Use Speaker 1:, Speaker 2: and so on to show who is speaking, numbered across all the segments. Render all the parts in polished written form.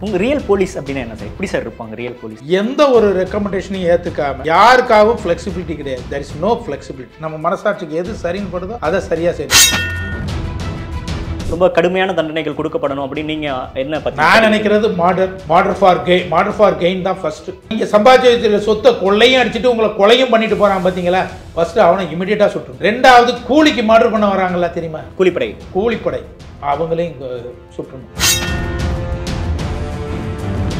Speaker 1: உங்க real police அப்படின்னா என்ன சார்? எப்படி சார் இருப்பாங்க ரியல் போலீஸ்?
Speaker 2: எந்த ஒரு ரெக்கமெண்டேஷனையும் ஏத்துக்காம யாருக்காகவும் ஃபிளெக்சிபிலிட்டி கிடையாது. there is no flexibility. நம்ம மனசாட்சிக்கு எது சரின்னு படுதோ அதை சரியா செய்யணும்.
Speaker 1: ரொம்ப கடுமையான தண்டனைகள் கொடுக்கப்படணும் அப்படின்னு நீங்க என்ன பத்தி?
Speaker 2: நான் நினைக்கிறது மார்டர் ஃபார் கெயின் தான் ஃபர்ஸ்ட். நீங்க சம்பாதிச்ச சொத்தை கொள்ளையும் அடிச்சுட்டு உங்களை கொலையும் பண்ணிட்டு போறான் பாத்தீங்களா, ஃபர்ஸ்ட் அவனை இமிடியேட்டா சுட்டுரும். ரெண்டாவது கூலிக்கு மர்டர் பண்ண வராங்களா தெரியுமா, கூலிப்படை அவங்களையும் சுட்டணும்.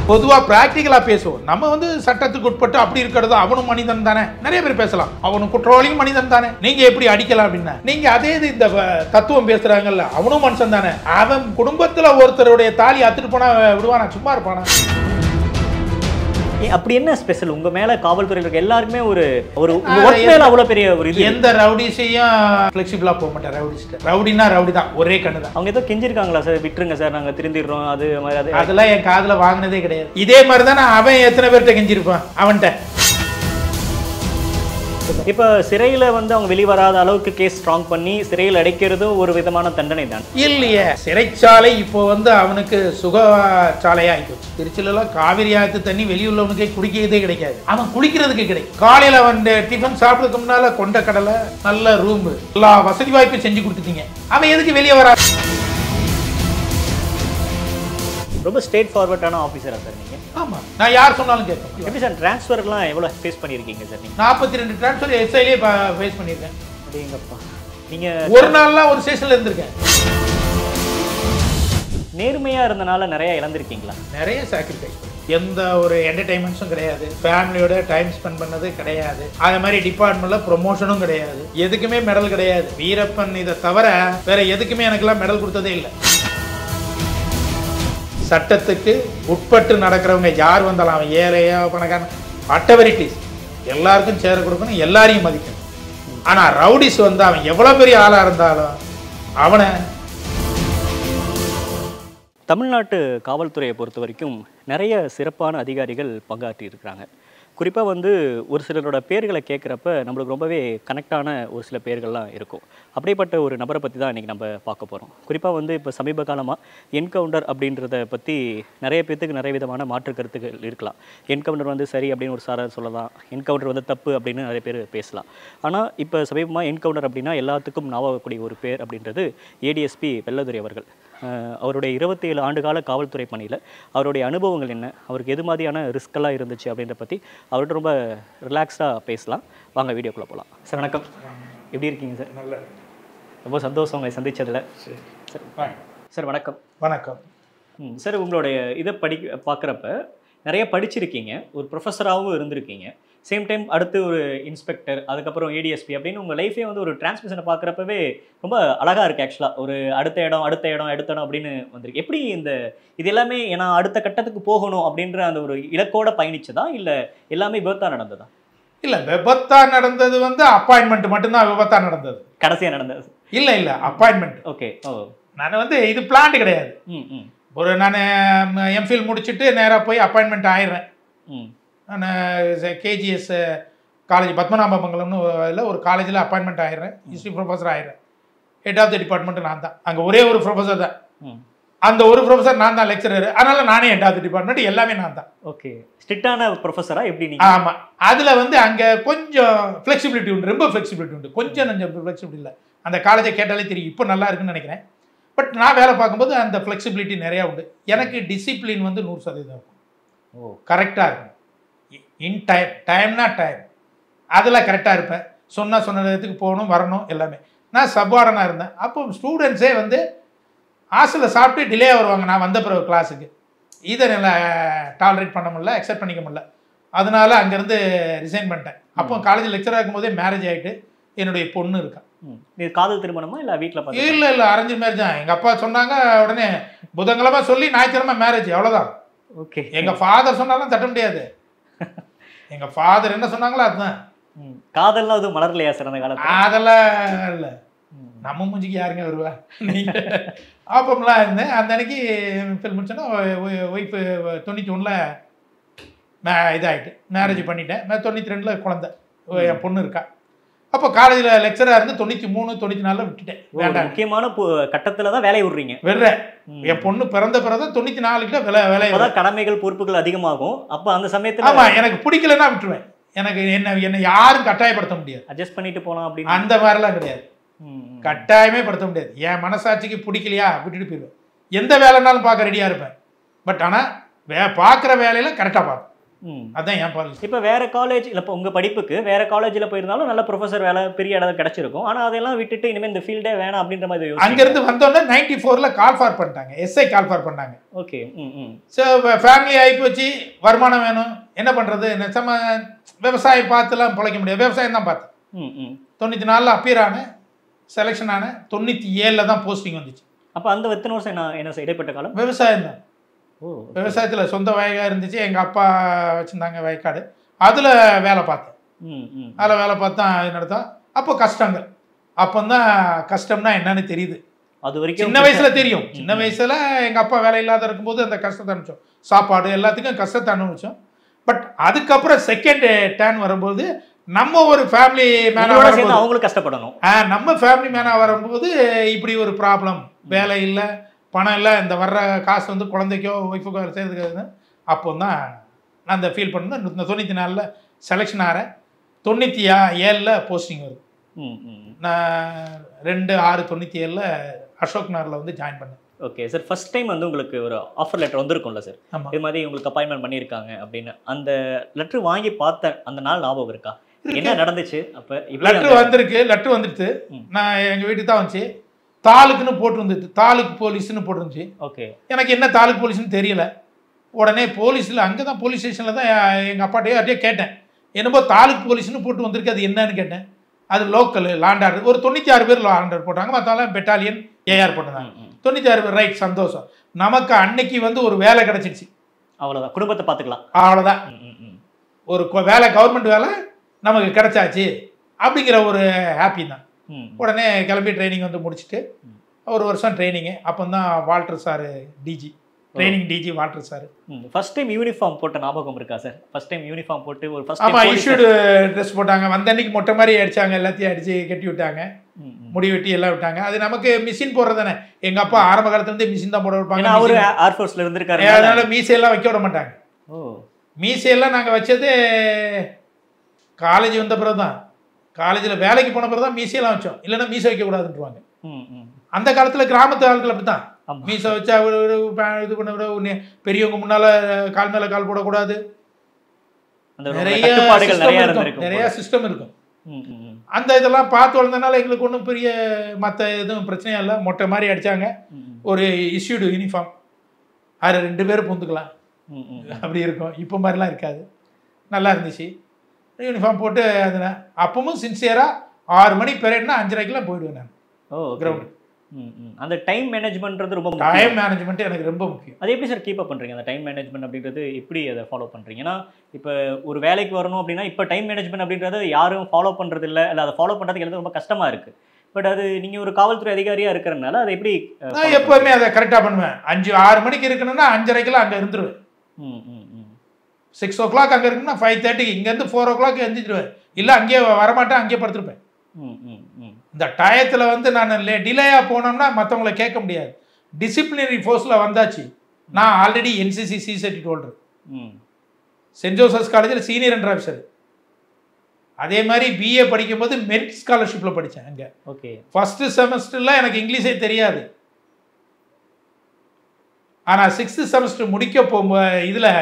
Speaker 2: பொதுவாக பிராக்டிக்கலாக பேசுவோம். நம்ம வந்து சட்டத்துக்கு உட்பட்டு அப்படி இருக்கிறது அவனும் மனிதன் தானே, நிறைய பேர் பேசலாம். அவனும் குற்றவாளியும் மனிதன் தானே, நீங்க எப்படி அடிக்கலாம் அப்படின்னா, நீங்க அதே இது இந்த தத்துவம் பேசுறாங்கல்ல, அவனும் மனுஷன் தானே. அவன் குடும்பத்துல ஒருத்தருடைய தாலி அத்துட்டு போனா விடுவானா, சும்மா இருப்பானா?
Speaker 1: அப்படி என்ன ஸ்பெஷல் உங்க மேல காவல்துறையில் இருக்க எல்லாருக்குமே ஒரு ஒர்க் மேல அவ்வளவு பெரிய ஒரு இது?
Speaker 2: எந்த ரவுடிஸையும் ஃபிளெக்சிபிளா போக மாட்டேன். ரவுடினா ரவுடி தான், ஒரே கண்ணு தான்.
Speaker 1: அவங்க ஏதோ கெஞ்சிருக்காங்களா சார், விட்டுருங்க சார் நாங்க திருந்திடுறோம் அது மாதிரி?
Speaker 2: அதெல்லாம் என் காதுல வாங்கினதே கிடையாது. இதே மாதிரி தானே அவன் எத்தனை பேர்கிட்ட கெஞ்சிருப்பான் அவன்கிட்ட.
Speaker 1: இப்ப சிறையில வந்து அவங்க வெளிவராத அளவுக்கு கேஸ் ஸ்ட்ராங் பண்ணி சிறையில் அடைக்கிறதும் ஒரு விதமான தண்டனை தான்
Speaker 2: இல்லையே. சிறைச்சாலை இப்போ வந்து அவனுக்கு சுகச்சாலையா ஆயிடுச்சு. திருச்சியிலாம் காவிரி ஆத்து தண்ணி வெளியுள்ளவனுக்கே குடிக்கிறதே கிடைக்காது, அவன் குளிக்கிறதுக்கு கிடைக்கும். காலையில அவன் டிஃபன் சாப்பிட்றதுக்கு முன்னால கொண்ட கடலை, நல்ல ரூம், எல்லா வசதி வாய்ப்பும் செஞ்சு கொடுத்துட்டீங்க, அவன் எதுக்கு வெளியே வரா?
Speaker 1: ரொம்ப ஸ்ட்ரெயிட் ஃபார்வர்டான ஆஃபீஸரா சார் நீங்க?
Speaker 2: ஆமா, நான் யார் சொன்னாலும் கேட்பேன்.
Speaker 1: எப்படி சார் ட்ரான்ஸ்ஃபர்லாம் எவ்வளவு ஃபேஸ் பண்ணியிருக்கீங்க சார் நீங்க?
Speaker 2: 42 ட்ரான்ஸ்ஃபர் எஸ்ஐலேயே ஃபேஸ் பண்ணியிருக்கேன்.
Speaker 1: அப்படிங்கப்பா, நீங்க
Speaker 2: ஒரு நாள்லாம் ஒரு ஸ்டேஷன்ல இருந்திருக்கேன்.
Speaker 1: நேர்மையா இருந்தனால நிறைய இழந்திருக்கீங்களா?
Speaker 2: நிறைய சாக்ரிஃபைஸ். எந்த ஒரு என்டர்டைன்மெண்ட்ஸும் கிடையாது, ஃபேமிலியோட டைம் ஸ்பெண்ட் பண்ணது கிடையாது, அதே மாதிரி டிபார்ட்மெண்ட்ல ப்ரொமோஷனும் கிடையாது, எதுக்குமே மெடல் கிடையாது. வீரப்பன் இதை தவிர வேற எதுக்குமே எனக்கெல்லாம் மெடல் கொடுத்ததே இல்லை. சட்டத்துக்கு உட்பட்டு நடக்கிறவங்க யார் வந்தாலும், அவன் ஏழையா பணக்காரன் அட்டவரிட்டிஸ் எல்லாருக்கும் சேர கொடுக்கணும், எல்லாரையும் மதிக்கணும். ஆனால் ரவுடிஸ் வந்து அவன் எவ்வளோ பெரிய ஆளாக இருந்தாலும் அவனை.
Speaker 1: தமிழ்நாட்டு காவல்துறையை பொறுத்த வரைக்கும் நிறைய சிறப்பான அதிகாரிகள் பங்காற்றி இருக்கிறாங்க. குறிப்பாக வந்து ஒரு சிலரோட பேர்களை கேட்குறப்ப நம்மளுக்கு ரொம்பவே கனெக்டான ஒரு சில பேர்கள்லாம் இருக்கும். அப்படிப்பட்ட ஒரு நபரை பற்றி தான் இன்றைக்கி நம்ம பார்க்க போகிறோம். குறிப்பாக வந்து இப்போ சமீப காலமாக என்கவுண்டர் அப்படின்றத பற்றி நிறைய பேர்த்துக்கு நிறைய விதமான மாற்று கருத்துக்கள் இருக்கலாம். என்கவுண்டர் வந்து சரி அப்படின்னு ஒரு சாரார் சொல்லலாம், என்கவுண்டர் வந்து தப்பு அப்படின்னு நிறைய பேர் பேசலாம். ஆனால் இப்போ சமீபமாக என்கவுண்டர் அப்படின்னா எல்லாத்துக்கும் ஞாபகக்கூடிய ஒரு பேர் அப்படின்றது ஏடிஎஸ்பி வெள்ளதுரை அவர்கள். அவருடைய 27 ஆண்டுகால காவல்துறை பணியில் அவருடைய அனுபவங்கள் என்ன, அவருக்கு எது மாதிரியான ரிஸ்கெல்லாம் இருந்துச்சு அப்படின்ற பற்றி அவர்கிட்ட ரொம்ப ரிலாக்ஸ்டாக பேசலாம். வாங்க வீடியோக்குள்ளே போகலாம். சார் வணக்கம், எப்படி இருக்கீங்க சார்?
Speaker 2: நல்ல,
Speaker 1: ரொம்ப சந்தோஷம் உங்களை சந்தித்ததில். சார் வணக்கம்.
Speaker 2: வணக்கம்.
Speaker 1: சார், உங்களுடைய இதை பார்க்குறப்ப நிறைய படிச்சிருக்கீங்க, ஒரு ப்ரொஃபஸராகவும் இருந்திருக்கீங்க, சேம் டைம் அடுத்து ஒரு இன்ஸ்பெக்டர், அதுக்கப்புறம் ஏடிஎஸ்பி அப்படின்னு உங்கள் லைஃபே வந்து ஒரு டிரான்ஸ்மிஷனை பார்க்குறப்பவே ரொம்ப அழகாக இருக்குது. ஆக்சுவலாக ஒரு அடுத்த இடம் அப்படின்னு வந்திருக்கு. எப்படி இது எல்லாமே ஏன்னா அடுத்த கட்டத்துக்கு போகணும் அப்படின்ற அந்த ஒரு இலக்கோட பயணிச்சதா இல்லை எல்லாமே விபத்தாக நடந்ததா?
Speaker 2: இல்லை, விபத்தாக நடந்தது வந்து அப்பாயின்மெண்ட் மட்டும்தான் விபத்தாக நடந்தது.
Speaker 1: கடைசியாக நடந்தது
Speaker 2: இல்லை அப்பாயின்மெண்ட்.
Speaker 1: ஓகே. ஓ,
Speaker 2: நான் வந்து இது பிளான்டு கிடையாது. ஒரு நான் எம்ஃபில் முடிச்சுட்டு நேராக போய் அப்பாயின்மெண்ட் ஆயிடுறேன். நான் கேஜிஎஸ் காலேஜ் பத்மநாபமங்கலம்னு இல்லை ஒரு காலேஜில் அப்பாயின்மெண்ட் ஆயிடுறேன். ஹிஸ்ட்ரி ப்ரொஃபஸர் ஆயிடுறேன். ஹெட் ஆஃப் த டிபார்ட்மெண்ட் நான் தான். அங்கே ஒரே ஒரு ப்ரொஃபஸர் தான், அந்த ஒரு ப்ரொஃபஸர் நான் தான் லெக்சரர். அதனால நானே ஹெட் ஆஃப் த டிபார்ட்மெண்ட், எல்லாமே நான் தான்.
Speaker 1: ஓகே. ஸ்ட்ரிக்டான ப்ரொஃபஸரா எப்படி?
Speaker 2: ஆமாம். அதில் வந்து அங்கே கொஞ்சம் ஃப்ளெக்சிபிலிட்டி உண்டு, ரொம்ப ஃப்ளெக்சிபிலிட்டி உண்டு. கொஞ்சம் ஃப்ளெக்சிபிலிட்டி இல்லை. அந்த காலேஜை கேட்டாலே தெரியும், இப்போ நல்லா இருக்குன்னு நினைக்கிறேன். பட் நான் வேலை பார்க்கும்போது அந்த ஃப்ளெக்சிபிலிட்டி நிறையா உண்டு. எனக்கு டிசிப்ளின் வந்து 100% இருக்கும். ஓ, கரெக்டாக இருக்கும். இன் டைம்னா டைம் அதில் கரெக்டாக இருப்பேன். சொன்ன இடத்துக்கு போகணும், வரணும், எல்லாமே. நான் சப்வார்டனாக இருந்தேன். அப்போ ஸ்டூடெண்ட்ஸே வந்து ஹாஸ்டலில் சாப்பிட்டு டிலே வருவாங்க நான் வந்த பிறகு கிளாஸுக்கு. இதை நல்லா டாலரேட் பண்ண முடியல, அக்செப்ட் பண்ணிக்க முடியல. அதனால அங்கேருந்து ரிசைன் பண்ணிட்டேன். அப்போ காலேஜ் லெக்சராக இருக்கும்போதே மேரேஜ் ஆகிட்டு என்னுடைய பொண்ணு இருக்கா.
Speaker 1: இது காதல் திருமணமா இல்லை வீட்டில்?
Speaker 2: இல்லை அரேஞ்ச் மேரேஜ் தான். எங்கள் அப்பா சொன்னாங்க, உடனே புதன்கிழமை சொல்லி ஞாயிற்றுக்கிழமை மேரேஜ், அவ்வளோதான். ஓகே. எங்கள் ஃபாதர் சொன்னாலும் தட்ட முடியாது. எங்க ஃபாதர் என்ன சொன்னாங்களோ அதுதான்.
Speaker 1: காதல்லாம் அது மலர்லையா சார் அந்த காலத்துல?
Speaker 2: அதெல்லாம் இல்லை, நம்ம மூஞ்சிக்கு யாருங்க வருவா. ஆப்பம்லாம் இருந்தேன். அந்த அன்னைக்கு ஃபில் முடிச்சோன்னா ஒய்ஃபு 91 இதாகிட்டு மேரேஜ் பண்ணிட்டேன். 92 குழந்தை, என் பொண்ணு இருக்கா. அப்போ காலேஜில் லெக்சராக இருந்து 93 94 விட்டுட்டேன். வேண்டாம்,
Speaker 1: முக்கியமான கட்டத்தில் தான் வேலையை விடுறீங்க.
Speaker 2: விடுறேன். என் பொண்ணு பிறந்த பிறகு 94 வேலையை
Speaker 1: கடமைகள் பொறுப்புகள் அதிகமாகும். அப்போ அந்த சமயத்தில்
Speaker 2: ஆமாம், எனக்கு பிடிக்கலன்னா விட்டுருவேன். எனக்கு என்னை யாரும் கட்டாயப்படுத்த முடியாது.
Speaker 1: அட்ஜஸ்ட் பண்ணிட்டு போகலாம் அப்படின்னு
Speaker 2: அந்த மாதிரிலாம் கிடையாது. கட்டாயமே படுத்த முடியாது. என் மனசாட்சிக்கு பிடிக்கலையா விட்டுட்டு போயிடுவேன். எந்த வேலைனாலும் பார்க்க ரெடியாக இருப்பேன். பட் ஆனால் பார்க்குற வேலையில் கரெக்டாக பார்ப்பேன். அதான் என் பாலிசி.
Speaker 1: இப்போ வேற காலேஜ் இல்லை, இப்போ உங்கள் படிப்புக்கு வேற காலேஜில் போயிருந்தாலும் நல்ல ப்ரொஃபஸர் வேலை பெரிய இடம் கிடைச்சிருக்கும். ஆனால் அதெல்லாம் விட்டுட்டு இனிமேல் இந்த ஃபீல்டே வேணாம் அப்படின்ற மாதிரி
Speaker 2: அங்கேருந்து வந்தோடனே 94ல் கால் ஃபார் பண்ணிட்டாங்க. எஸ்ஐ கால் ஃபார் பண்ணாங்க.
Speaker 1: ஓகே.
Speaker 2: ஸோ ஃபேமிலி ஆகி போச்சு, வருமானம் வேணும், என்ன பண்ணுறது, நிச்சயமா விவசாயம் பார்த்துலாம் பிழைக்க முடியாது. விவசாயம் தான் பார்த்தேன். 94ல் அப்பியர் ஆனேன், செலெக்ஷன் ஆனேன். 97ல் தான் போஸ்டிங் வந்துச்சு.
Speaker 1: அப்போ அந்த எத்தனை வருஷம் என்ன இடைப்பட்ட காலம்?
Speaker 2: விவசாயம் தான். விவசாயத்தில் சொந்த வயக்காடு இருந்துச்சு. எங்கள் அப்பா வச்சுருந்தாங்க வயக்காடு. அதில் வேலை பார்த்தேன். அதில் வேலை பார்த்தா நடத்தோம். அப்போ கஷ்டங்கள். அப்போ தான் கஷ்டம்னா என்னன்னு தெரியுது.
Speaker 1: அது வரைக்கும்
Speaker 2: சின்ன வயசில் தெரியும். சின்ன வயசில் எங்கள் அப்பா வேலை இல்லாத இருக்கும்போது அந்த கஷ்டத்தை அனுப்பிச்சோம். சாப்பாடு எல்லாத்துக்கும் கஷ்டத்தை அனுபவிச்சோம். பட் அதுக்கப்புறம் செகண்ட் டேர்ன் வரும்போது நம்ம ஒரு ஃபேமிலி மேனாக
Speaker 1: சேர்ந்து அவங்களும் கஷ்டப்படணும்.
Speaker 2: நம்ம ஃபேமிலி மேனாக வரும்போது இப்படி ஒரு ப்ராப்ளம், வேலை இல்லை, பணம் இல்லை, இந்த வர்ற காசு வந்து குழந்தைக்கோ ஒய்ஃபுக்கோ சேர்த்துக்கிறது. அப்போ தான் நான் அந்த ஃபீல் பண்ணேன். 94ல் செலெக்ஷன் ஆகிறேன். 97ல் போஸ்டிங் வருது. நான் 2/6/97ல் அசோக் நகரில் வந்து ஜாயின் பண்ணேன்.
Speaker 1: ஓகே சார், ஃபர்ஸ்ட் டைம் வந்து உங்களுக்கு ஒரு ஆஃபர் லெட்டர் வந்திருக்கும்ல சார், இது மாதிரி உங்களுக்கு அப்பாயின்மெண்ட் பண்ணியிருக்காங்க அப்படின்னு. அந்த லெட்டர் வாங்கி பார்த்த அந்த நாள் ஞாபகம் இருக்கா? என்ன நடந்துச்சு? அப்போ
Speaker 2: லெட்டர் வந்திருக்கு. லெட்டர் வந்துடுது. நான் எங்கள் வீட்டுக்கு தான் வந்துச்சு. தாலுக்குன்னு போட்டுருந்துச்சு. தாலுக்கு போலீஸ்ன்னு போட்டுருந்துச்சு.
Speaker 1: ஓகே.
Speaker 2: எனக்கு என்ன தாலுக்கு போலீஸ்ன்னு தெரியல. உடனே போலீஸில் அங்கே தான் போலீஸ் ஸ்டேஷனில் தான் எங்கள் அப்பாட்டையோ யார்ட்டையோ கேட்டேன். என்னமோ தாலுக்கு போலீஸ்ன்னு போட்டு வந்திருக்கு, அது என்னன்னு கேட்டேன். அது லோக்கல் லாண்ட் ஆர்டர். ஒரு 96 பேர் லாண்ட் ஆர்டர் போட்டாங்க. மற்றவங்க பெட்டாலியன் ஏஆர் போட்டிருந்தாங்க. 96 பேர். ரைட், சந்தோஷம். நமக்கு அன்னைக்கு வந்து ஒரு வேலை கிடச்சிருச்சு.
Speaker 1: அவ்வளோதான், குடும்பத்தை பார்த்துக்கலாம்.
Speaker 2: அவ்வளோதான். ஒரு வேலை, கவர்மெண்ட் வேலை நமக்கு கிடைச்சாச்சு அப்படிங்கிற ஒரு ஹாப்பி தான். உடனே கிளம்பி ட்ரைனிங் வந்து முடிச்சுட்டு ஒரு வருஷம் ட்ரைனிங்கு. அப்போ தான் Walter sir DG, training DG Walter sir.
Speaker 1: First time uniform போட்ட ஞாபகம் இருக்கா சார்? ஃபர்ஸ்ட் டைம் யூனிஃபார்ம் போட்டு ஒரு ஃபர்ஸ்ட்
Speaker 2: ஆமாம், இஷ்யூடு ட்ரெஸ் போட்டாங்க. வந்த அன்னைக்கு மொட்டை மாதிரி அடித்தாங்க, எல்லாத்தையும் அடித்து கட்டி விட்டாங்க, முடி வெட்டி எல்லாம் விட்டாங்க. அது நமக்கு மிஷின் போடுறது தானே. எங்கள் அப்பா ஆரம்ப காலத்துலேருந்து மிஷின் தான் போட வைப்பாங்க.
Speaker 1: அவரு ஏர்ஃபோர்ஸில் இருந்திருக்காரு,
Speaker 2: அதனால மீசையெல்லாம் வைக்க விட மாட்டாங்க. மீசையெல்லாம் நாங்கள் வச்சது காலேஜ் வந்த பிறகு தான். காலேஜில் வேலைக்கு போன பிறகு தான் மீசையெல்லாம் வச்சோம். இல்லைன்னா மீசை வைக்கக்கூடாதுன்றாங்க. அந்த காலத்தில் கிராமத்து ஆட்கள் அப்படி தான். மீசை வச்சா இது பண்ண விட பெரியவங்க முன்னால் கால் மேலே கால் போடக்கூடாது. நிறைய சிஸ்டம் இருக்கும். அந்த இதெல்லாம் பார்த்து வளர்ந்தனால எங்களுக்கு ஒன்றும் பெரிய மற்ற எதுவும் பிரச்சனையும் இல்லை. மொட்டை மாதிரி அடித்தாங்க. ஒரு இஷ்யூடு யூனிஃபார்ம், அதில் 2 பேர் பூந்துக்கலாம், அப்படி இருக்கும். இப்போ மாதிரிலாம் இருக்காது. நல்லா இருந்துச்சு. யூனிஃபார்ம் போட்டு அதில் அப்பவும் சின்சியராக 6 மணி பெரியட்னா 5:30க்கெல்லாம் போயிடுவேன் நான் கிரவுண்டு.
Speaker 1: அந்த டைம் மேனேஜ்மெண்ட்றது ரொம்ப
Speaker 2: முக்கியம். டைம் மேனேஜ்மெண்ட் எனக்கு ரொம்ப முக்கியம்.
Speaker 1: அது எப்படி சார் கீப் அப் பண்ணுறீங்க? அந்த டைம் மேனேஜ்மெண்ட் அப்படின்றது எப்படி அதை ஃபாலோ பண்ணுறீங்க? ஏன்னா இப்போ ஒரு வேலைக்கு வரணும் அப்படின்னா இப்போ டைம் மேனேஜ்மெண்ட் அப்படின்றது யாரும் ஃபாலோ பண்ணுறது இல்லை, அதை ஃபாலோ பண்ணுறதுக்கு எனக்கு ரொம்ப கஷ்டமாக இருக்குது. பட் அது நீங்கள் ஒரு காவல்துறை அதிகாரியாக இருக்கிறதுனால அதை எப்படி?
Speaker 2: நான் எப்போவுமே அதை கரெக்டாக பண்ணுவேன். 5-6 மணிக்கு இருக்கணும்னா 5:30க்கெல்லாம் அங்கே இருந்துருவேன். 6 o'clock அங்கே இருக்குன்னா 5:30க்கு இங்கேருந்து 4 o'clock எழுந்திருவேன். இல்லை அங்கேயே வரமாட்டேன், அங்கேயே படுத்துருப்பேன். இந்த டயத்தில் வந்து நான் டிலேயாக போனோம்னா மற்றவங்களை கேட்க முடியாது. டிசிப்ளினரி ஃபோர்ஸில் வந்தாச்சு. நான் already NCC C certificate holder, saint Joseph's காலேஜில் சீனியர் அண்டர் ஆஃபீஸர். அதே மாதிரி BA படிக்கும்போது மெரிட் ஸ்காலர்ஷிப்பில் படித்தேன். அங்கே
Speaker 1: ஓகே.
Speaker 2: ஃபஸ்ட்டு செமஸ்டரில் எனக்கு இங்கிலீஷே தெரியாது. ஆனால் 6th செமஸ்டர் முடிக்க போகும்போது இதில்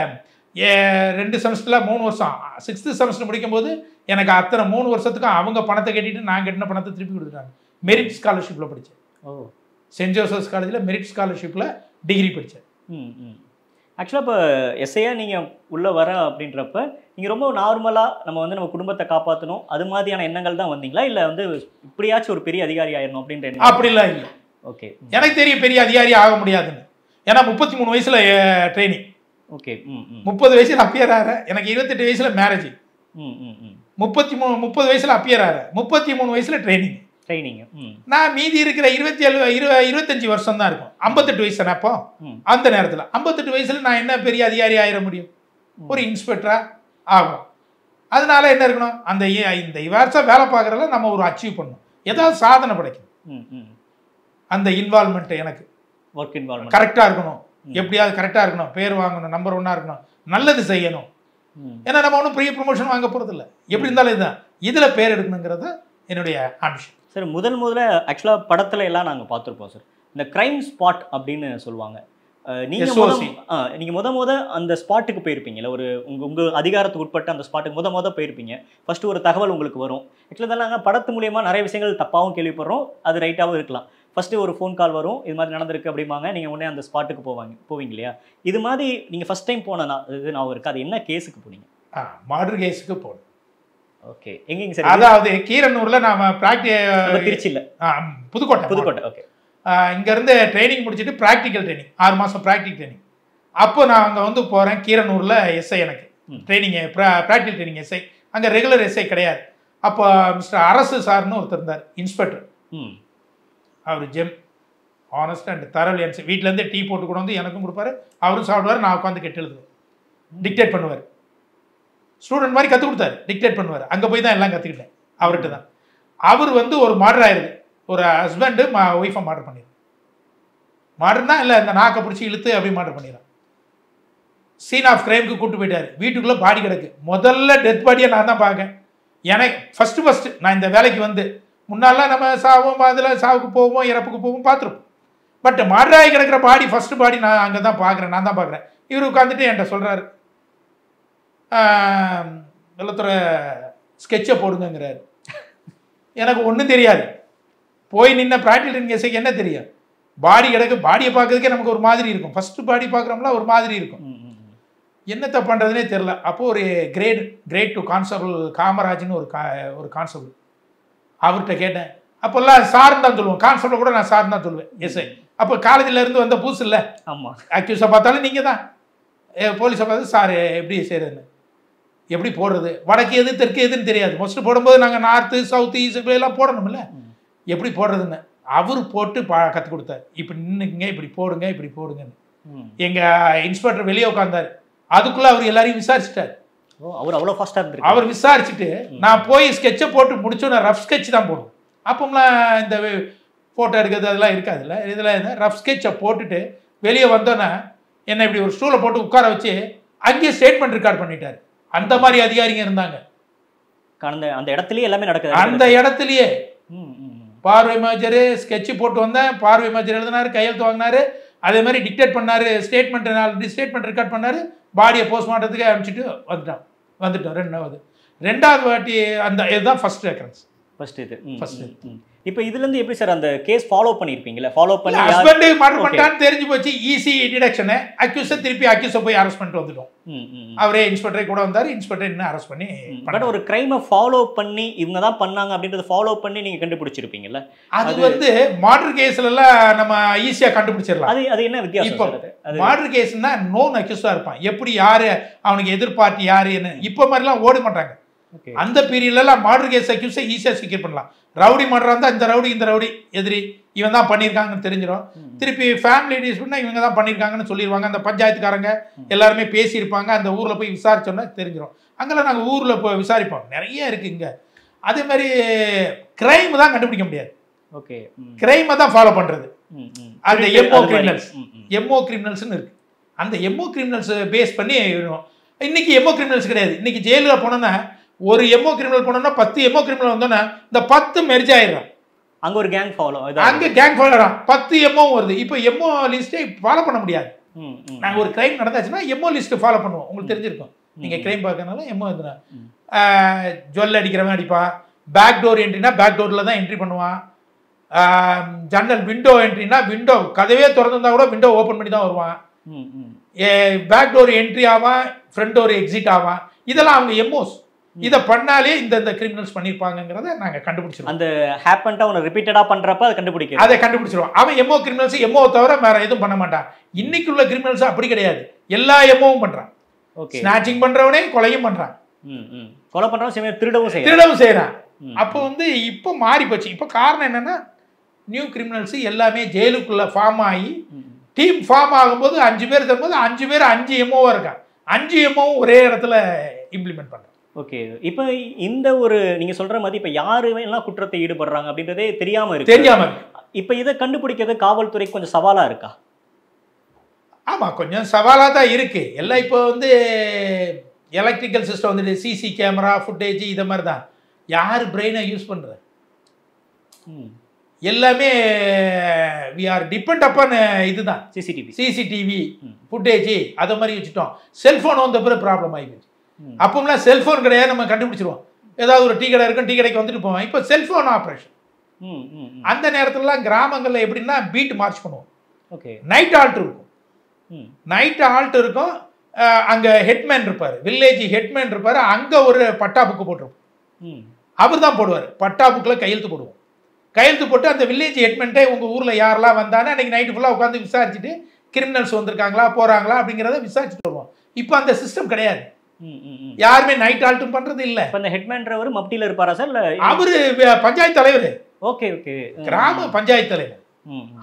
Speaker 2: 2 செமஸ்டரில் 3 வருஷம் 6th செமஸ்டர் முடிக்கும்போது எனக்கு அத்தனை 3 வருஷத்துக்கும் அவங்க பணத்தை கட்டிட்டு நான் கட்டின பணத்தை திருப்பி கொடுத்துட்டாங்க. மெரிட் ஸ்காலர்ஷிப்பில் படித்தேன். சென்ட் ஜோசப்ஸ் காலேஜில் மெரிட் ஸ்காலர்ஷிப்பில் டிகிரி படித்தேன்.
Speaker 1: ஆக்சுவலாக இப்போ எஸ்ஐயா நீங்கள் உள்ளே வர அப்படின்றப்ப நீங்கள் ரொம்ப நார்மலாக நம்ம குடும்பத்தை காப்பாற்றணும் அது மாதிரியான எண்ணங்கள் தான் வந்தீங்களா, இல்லை வந்து இப்படியாச்சும் ஒரு பெரிய அதிகாரி ஆயிடணும் அப்படின்ற எண்ணம்?
Speaker 2: அப்படிலாம் இல்லை.
Speaker 1: ஓகே.
Speaker 2: எனக்கு தெரியும் பெரிய அதிகாரி ஆக முடியாதுன்னு. ஏன்னா 33 வயசில் ட்ரைனிங்.
Speaker 1: ஓகே.
Speaker 2: 30 வயசில் அப்பியர் ஆகிறேன். எனக்கு 28 வயசில் மேரேஜ். 30 வயசில் அப்பியர் ஆகிறேன். 33 வயசில் ட்ரைனிங். நான் மீதி இருக்கிற 25 வருஷம் தான் இருக்கும். 58 வயசு தானே அப்போ. அந்த நேரத்தில் 58 வயசில் நான் என்ன பெரிய அதிகாரி ஆயிட முடியும்? ஒரு இன்ஸ்பெக்டரா ஆகும். அதனால என்ன இருக்கணும், அந்த இந்த வருஷம் வேலை பார்க்குறதுல நம்ம ஒரு அச்சீவ் பண்ணணும், ஏதாவது சாதனை படைக்கணும். அந்த இன்வால்மெண்ட் எனக்கு
Speaker 1: ஒர்க் இன்வால்வ்மெண்ட்
Speaker 2: கரெக்டாக இருக்கணும், எப்படியாவது கரெக்டாக இருக்கணும், பேர் வாங்கணும், நம்பர் 1 இருக்கணும், நல்லது செய்யணும். ஏன்னா நம்ம ஒன்றும் பெரிய ப்ரொமோஷன் வாங்க போகிறது இல்லை, எப்படி இருந்தாலும் இதுதான் இதில் பேர் எடுக்கணுங்கிறது என்னுடைய ஆம்பிஷன்.
Speaker 1: சார் முதல்ல ஆக்சுவலாக படத்தில் எல்லாம் நாங்கள் பார்த்துருப்போம் சார், இந்த கிரைம் ஸ்பாட் அப்படின்னு சொல்லுவாங்க. நீங்கள் முத அந்த ஸ்பாட்டுக்கு போயிருப்பீங்கல்ல, ஒரு உங்கள் அதிகாரத்துக்கு உட்பட்ட அந்த ஸ்பாட்டுக்கு முத போயிருப்பீங்க. ஃபஸ்ட்டு ஒரு தகவல் உங்களுக்கு வரும். ஆக்சுவலாக நாங்கள் படத்து மூலியமாக நிறைய விஷயங்கள் தப்பாகவும் கேள்விப்படுறோம், அது ரைட்டாகவும் இருக்கலாம். ஃபஸ்ட்டு ஒரு ஃபோன் கால் வரும், இது மாதிரி நடந்திருக்கு அப்படிம்பாங்க, நீங்கள் உடனே அந்த ஸ்பாட்டுக்கு போவீங்க இல்லையா? இது மாதிரி நீங்கள் ஃபஸ்ட் டைம் போனேன்னா இது நான் இருக்கு, அது என்ன கேஸுக்கு போனீங்க?
Speaker 2: மர்டர் கேஸுக்கு போனேன்.
Speaker 1: ஓகே, எங்கேங்க சார்?
Speaker 2: அதாவது கீரனூரில் நாம்
Speaker 1: திருச்சியில்,
Speaker 2: புதுக்கோட்டை. ஓகே, இங்கேருந்து ட்ரைனிங் முடிச்சுட்டு ப்ராக்டிக்கல் ட்ரைனிங் 6 மாதம் ப்ராக்டிக்கல் ட்ரைனிங். அப்போ நான் அங்கே வந்து போகிறேன். கீரனூரில் எஸ்ஐ எனக்கு ட்ரைனிங்கு, ப்ராக்டிக்கல் ட்ரைனிங் எஸ்ஐ. அங்கே ரெகுலர் எஸ்ஐ கிடையாது. அப்போ மிஸ்டர் அரசு சார்னு ஒருத்தர் இருந்தார், இன்ஸ்பெக்டர். அவர் ஜெம் ஆனஸ்ட் அண்ட் தரல் என்சி. வீட்டிலேருந்தே டீ போட்டு கூட வந்து எனக்கும் கொடுப்பாரு, அவரும் சாப்பிடுவார், நான் உட்காந்து கெட்டு எழுதுவேன், டிக்டேட் பண்ணுவார். ஸ்டூடெண்ட் மாதிரி கற்றுக் கொடுத்தாரு, டிக்டேட் பண்ணுவார். அங்கே போய் தான் எல்லாம் கற்றுக்கிட்டேன் அவர்கிட்ட தான். அவர் வந்து ஒரு மர்டர் ஆயிடுது, ஒரு ஹஸ்பண்டு ஒய்ஃபை மர்டர் பண்ணிடுறான். மர்டர்னா இல்லை, இந்த நாக்கை பிடிச்சி இழுத்து அப்படியே மர்டர் பண்ணிடுறான். சீன் ஆஃப் கிரைமுக்கு கூப்பிட்டு போயிட்டார். வீட்டுக்குள்ளே பாடி கிடக்கு. முதல்ல டெத் பாடியை நான் தான் பார்க்கேன். எனக்கு ஃபஸ்ட்டு நான் இந்த வேலைக்கு வந்து முன்னாலாம் நம்ம சாவோம், அதில் சாவுக்கு போவோம், இறப்புக்கு போவோம், பார்த்துருப்போம். பட் மர்டர் ஆகி கிடக்கிற பாடி, ஃபஸ்ட்டு பாடி நான் அங்கே தான் பார்க்குறேன், நான் தான் பார்க்குறேன். இவர் உட்காந்துட்டு என்கிட்ட சொல்கிறாரு, வெள்ளத்துறை ஸ்கெட்சை போடுங்கிறாரு. எனக்கு ஒன்றும் தெரியாது. போய் நின்ன ப்ராக்டிக்கல் எஸ்ஐக்கு என்ன தெரியும்? பாடி கிடக்கு, பாடியை பார்க்கறதுக்கே நமக்கு ஒரு மாதிரி இருக்கும். ஃபஸ்ட்டு பாடி பார்க்குறோம்ல ஒரு மாதிரி இருக்கும், என்னத்தை பண்ணுறதுனே தெரில. அப்போது ஒரு கிரேட் 2 கான்ஸ்டபிள் காமராஜ்னு ஒரு கான்ஸ்டபிள், அவர்கிட்ட கேட்டேன். அப்போல்லாம் சார்னு தான் சொல்லுவோம், கான்ஸ்டபிள் கூட நான் சார்னு தான் சொல்லுவேன், எஸ்ஐ. அப்போ காலேஜில் இருந்து வந்த புதுசு இல்லை, ஆமாம், அக்யூஸை பார்த்தாலும் நீங்கள் தான், போலீஸை பார்த்து சார் எப்படி செய்கிறதுன்னு, எப்படி போடுறது, வடக்கு எது தெற்கு எதுன்னு தெரியாது. ஃபஸ்ட்டு போடும்போது நாங்கள் நார்த்து சவுத்து ஈஸ்ட் எல்லாம் போடணும்ல, எப்படி போடுறதுன்னு அவர் போட்டு கற்றுக் கொடுத்தார். இப்போ நின்றுக்குங்க, இப்படி போடுங்க, இப்படி போடுங்கன்னு. எங்கள் இன்ஸ்பெக்டர் வெளியே உட்காந்தார். அதுக்குள்ளே அவர் எல்லாரையும் விசாரிச்சுட்டார்.
Speaker 1: அவர் அவ்வளோ ஃபாஸ்ட்டாக இருந்திருக்கு.
Speaker 2: அவர் விசாரிச்சுட்டு நான் போய் ஸ்கெட்சை போட்டு முடிச்சோன்னா ரஃப் ஸ்கெட்ச் தான் போடுவோம். அப்போம்லாம் இந்த ஃபோட்டோ எடுக்கிறது அதெல்லாம் இருக்காதுல்ல. இதில் ரஃப் ஸ்கெட்சை போட்டுட்டு வெளியே வந்தோன்னே என்னை இப்படி ஒரு ஸ்டூலை போட்டு உட்கார வச்சு அங்கேயே ஸ்டேட்மெண்ட் ரெக்கார்ட் பண்ணிட்டார். அந்த மாதிரி அதிகாரிங்க இருந்தாங்க.
Speaker 1: அந்த இடத்துலயே எல்லாமே நடக்குது.
Speaker 2: அந்த இடத்துலயே பார்வை மேஜரு ஸ்கெட்சு போட்டு வந்தேன், பார்வை மேஜர் எழுதினாரு, கையெழுத்து வாங்கினாரு, அதே மாதிரி டிக்டேட் பண்ணார், ஸ்டேட்மெண்ட் ரெக்கார்ட் பண்ணார், பாடியை போஸ்ட்மார்ட்டத்துக்கு அனுப்பிச்சிட்டு வந்துட்டோம். ரெண்டாவது வாட்டி அந்த இதுதான் ஃபர்ஸ்ட் ரெக்கரன்ஸ்.
Speaker 1: இப்போ இதுலேருந்து எப்படி சார் அந்த கேஸ் ஃபாலோ பண்ணியிருப்பீங்களா? ஃபாலோ பண்ணி
Speaker 2: ஹஸ்பண்ட் மர்டர் பண்ணிட்டான்னு தெரிஞ்சு போச்சு, ஈஸி டிடக்ஷனு. அக்யூஸை திருப்பி அக்யூஸை போய் அரெஸ்ட் பண்ணிட்டு வந்துட்டோம். அவரே இன்ஸ்பெக்டரே கூட வந்தார், இன்ஸ்பெக்டர் இன்னும் அரெஸ்ட் பண்ணி.
Speaker 1: பட் ஒரு கிரைமை ஃபாலோ பண்ணி இவங்க தான் பண்ணாங்க அப்படின்றத ஃபாலோ பண்ணி நீங்கள் கண்டுபிடிச்சிருப்பீங்கல்ல.
Speaker 2: அது வந்து மர்டர் கேஸ்லலாம் நம்ம ஈஸியாக கண்டுபிடிச்சிடலாம்.
Speaker 1: அது என்ன வித்தியாசம்?
Speaker 2: இப்போ மர்டர் கேஸ்னா நோன் அக்யூஸாக இருப்பான், எப்படி யார் அவனுக்கு எதிர்பார்ட்டி யாருன்னு இப்போ மாதிரிலாம் ஓட மாட்டாங்க. அந்த பீரியட்லாம் மர்டர் கேஸ் அக்யூஸை ஈஸியாக செக்யூர் பண்ணலாம். ரவுடி மர்டராக இருந்தால் இந்த ரவுடி எதிரி இவன் தான் பண்ணியிருக்காங்கன்னு தெரிஞ்சிடும். திருப்பி ஃபேமிலி டிஸ்பியூட்னா இவங்க தான் பண்ணியிருக்காங்கன்னு சொல்லிடுவாங்க. அந்த பஞ்சாயத்துக்காரங்க எல்லாருமே பேசியிருப்பாங்க. அந்த ஊரில் போய் விசாரிச்சோன்னா தெரிஞ்சிடும். அங்கெல்லாம் நாங்கள் ஊரில் போய் விசாரிப்போம், நிறைய இருக்குது இங்கே. அதே மாதிரி கிரைம் தான் கண்டுபிடிக்க முடியாது. ஓகே, கிரைமை தான் ஃபாலோ பண்ணுறது. அந்த எம்ஓ கிரிமினல்ஸ்னு இருக்குது. அந்த எம்ஓ கிரிமினல்ஸ் பேஸ் பண்ணி இன்னைக்கு எம்ஓ கிரிமினல்ஸ் கிடையாது. இன்னைக்கு ஜெயிலில் போனோன்னா ஒரு எம்ஓ கிரிமினல் போனோம்னா 10 எம்ஓ கிரிமினல் வந்தோன்னா இந்த 10 மெர்ஜ் ஆயிடுறான்.
Speaker 1: அங்கே ஒரு கேங் ஃபாலோ,
Speaker 2: அங்கே கேங் ஃபாலோ 10 எம்ஓ வருது. இப்போ எம்ஓ லிஸ்ட்டை ஃபாலோ பண்ண முடியாது. நாங்கள் ஒரு கிரைம் நடந்தாச்சுன்னா எம்ஓ லிஸ்ட்டு ஃபாலோ பண்ணுவோம். உங்களுக்கு தெரிஞ்சிருக்கும், நீங்கள் கிரைம் பார்க்கறதுனால எம்ஓ இருந்தா ஜுவல் அடிக்கிறவன் அடிப்பான். பேக் டோர் என்ட்ரினா பேக் டோரில் தான் என்ட்ரி பண்ணுவான். ஜன்னல் விண்டோ என்ட்ரினா விண்டோ கதவே திறந்துருந்தா கூட விண்டோ ஓப்பன் பண்ணி தான் வருவான். பேக் டோர் என்ட்ரி ஆவான், ஃப்ரண்ட் டோர் எக்ஸிட் ஆவான். இதெல்லாம் அவங்க எம்ஓஸ். இதை பண்ணாலே இந்த கிரிமினல்ஸ் பண்ணியிருப்பாங்கிறத நாங்கள் கண்டுபிடிச்சிருவோம்.
Speaker 1: அந்த ஹேப்பன்ட்டா அவனை ரிப்பீட்டடாக பண்ணுறப்ப அதை
Speaker 2: கண்டுபிடிச்சிருவோம். அவன் எம்ஓ கிரிமினல்ஸ் எம்ஓ தவிர வேற எதுவும் பண்ண மாட்டான். இன்னைக்கு உள்ள கிரிமினல்ஸ் அப்படி கிடையாது, எல்லா எம்ஓவும் பண்ணுறான். ஸ்நாச்சிங் பண்ணுறவனே கொலையும் பண்ணுறான்,
Speaker 1: கொலை பண்ணுறவன் திருடவும்
Speaker 2: செய்கிறான். அப்போ வந்து இப்போ மாறி போச்சு. இப்போ காரணம் என்னன்னா நியூ கிரிமினல்ஸ் எல்லாமே ஜெயிலுக்குள்ள ஃபார்ம் ஆகி டீம் ஃபார்ம் ஆகும்போது 5 பேர் தரும்போது 5 பேர் 5 எம்ஓவாக இருக்கான். 5 எம்ஓவும் ஒரே இடத்துல இம்ப்ளிமெண்ட் பண்ணுறான்.
Speaker 1: ஓகே. இப்ப இந்த ஒரு நீங்க சொல்ற மாதிரி இப்ப யாரு எல்லாம் குற்றத்தை ஈடுபடுறாங்க அப்படின்றதே தெரியாம இருக்கு.
Speaker 2: தெரியாம இருக்கு.
Speaker 1: இப்ப இதை கண்டுபிடிக்கிறது காவல்துறைக்கு கொஞ்சம் சவாலா இருக்கா?
Speaker 2: ஆமா, கொஞ்சம் சவாலா தான் இருக்கு. எல்லாம் இப்போ வந்து எலக்ட்ரிக்கல் சிஸ்டம் வந்துட்டு சிசி கேமரா ஃபுட்டேஜ் இதை மாதிரி தான். யார் பிரெயினை யூஸ் பண்ற? எல்லாமே வி ஆர் டிபெண்ட் அப்பான் இதுதான். சிசிடிவி ஃபுட்டேஜ் அதை மாதிரி வச்சுட்டோம். செல்ஃபோன் வந்த பிறகு ப்ராப்ளம் ஆகிடுச்சு. அப்போம்லாம் செல்ஃபோன் கிடையாது, நம்ம கண்டுபிடிச்சிருவோம். ஏதாவது ஒரு டீ கடை இருக்கும், டீ கடைக்கு வந்துட்டு போவோம். இப்போ செல்ஃபோன் ஆப்ரேஷன். அந்த நேரத்துலலாம் கிராமங்களில் எப்படின்னா பீட் மார்ச் பண்ணுவோம். ஓகே, நைட் ஆல்ட் இருக்கும். நைட் ஆல்ட் இருக்கும். அங்கே ஹெட்மேன் இருப்பார், வில்லேஜ் ஹெட்மேன் இருப்பார். அங்கே ஒரு பட்டா புக்கு போட்டிருப்போம். அவர் தான் போடுவார். பட்டா புக்கில் கையெழுத்து போடுவோம். கையெழுத்து போட்டு அந்த வில்லேஜ் ஹெட்மெண்ட்டே உங்கள் ஊரில் யாரெல்லாம் வந்தானே அன்றைக்கி நைட்டு ஃபுல்லாக உட்காந்து விசாரிச்சுட்டு கிரிமினல்ஸ் வந்திருக்காங்களா போகிறாங்களா அப்படிங்கிறத விசாரிச்சுட்டு வருவோம். இப்போ அந்த சிஸ்டம் கிடையாது. யாருமே நைட் ஆல்ட்டும் பண்ணுறது இல்லை.
Speaker 1: இப்போ அந்த ஹெட்மேன்றவர் மப்டியில் இருப்பாரா சார்? இல்லை,
Speaker 2: அவர் பஞ்சாயத்து தலைவர்.
Speaker 1: ஓகே ஓகே,
Speaker 2: கிராம பஞ்சாயத்து தலைவர்.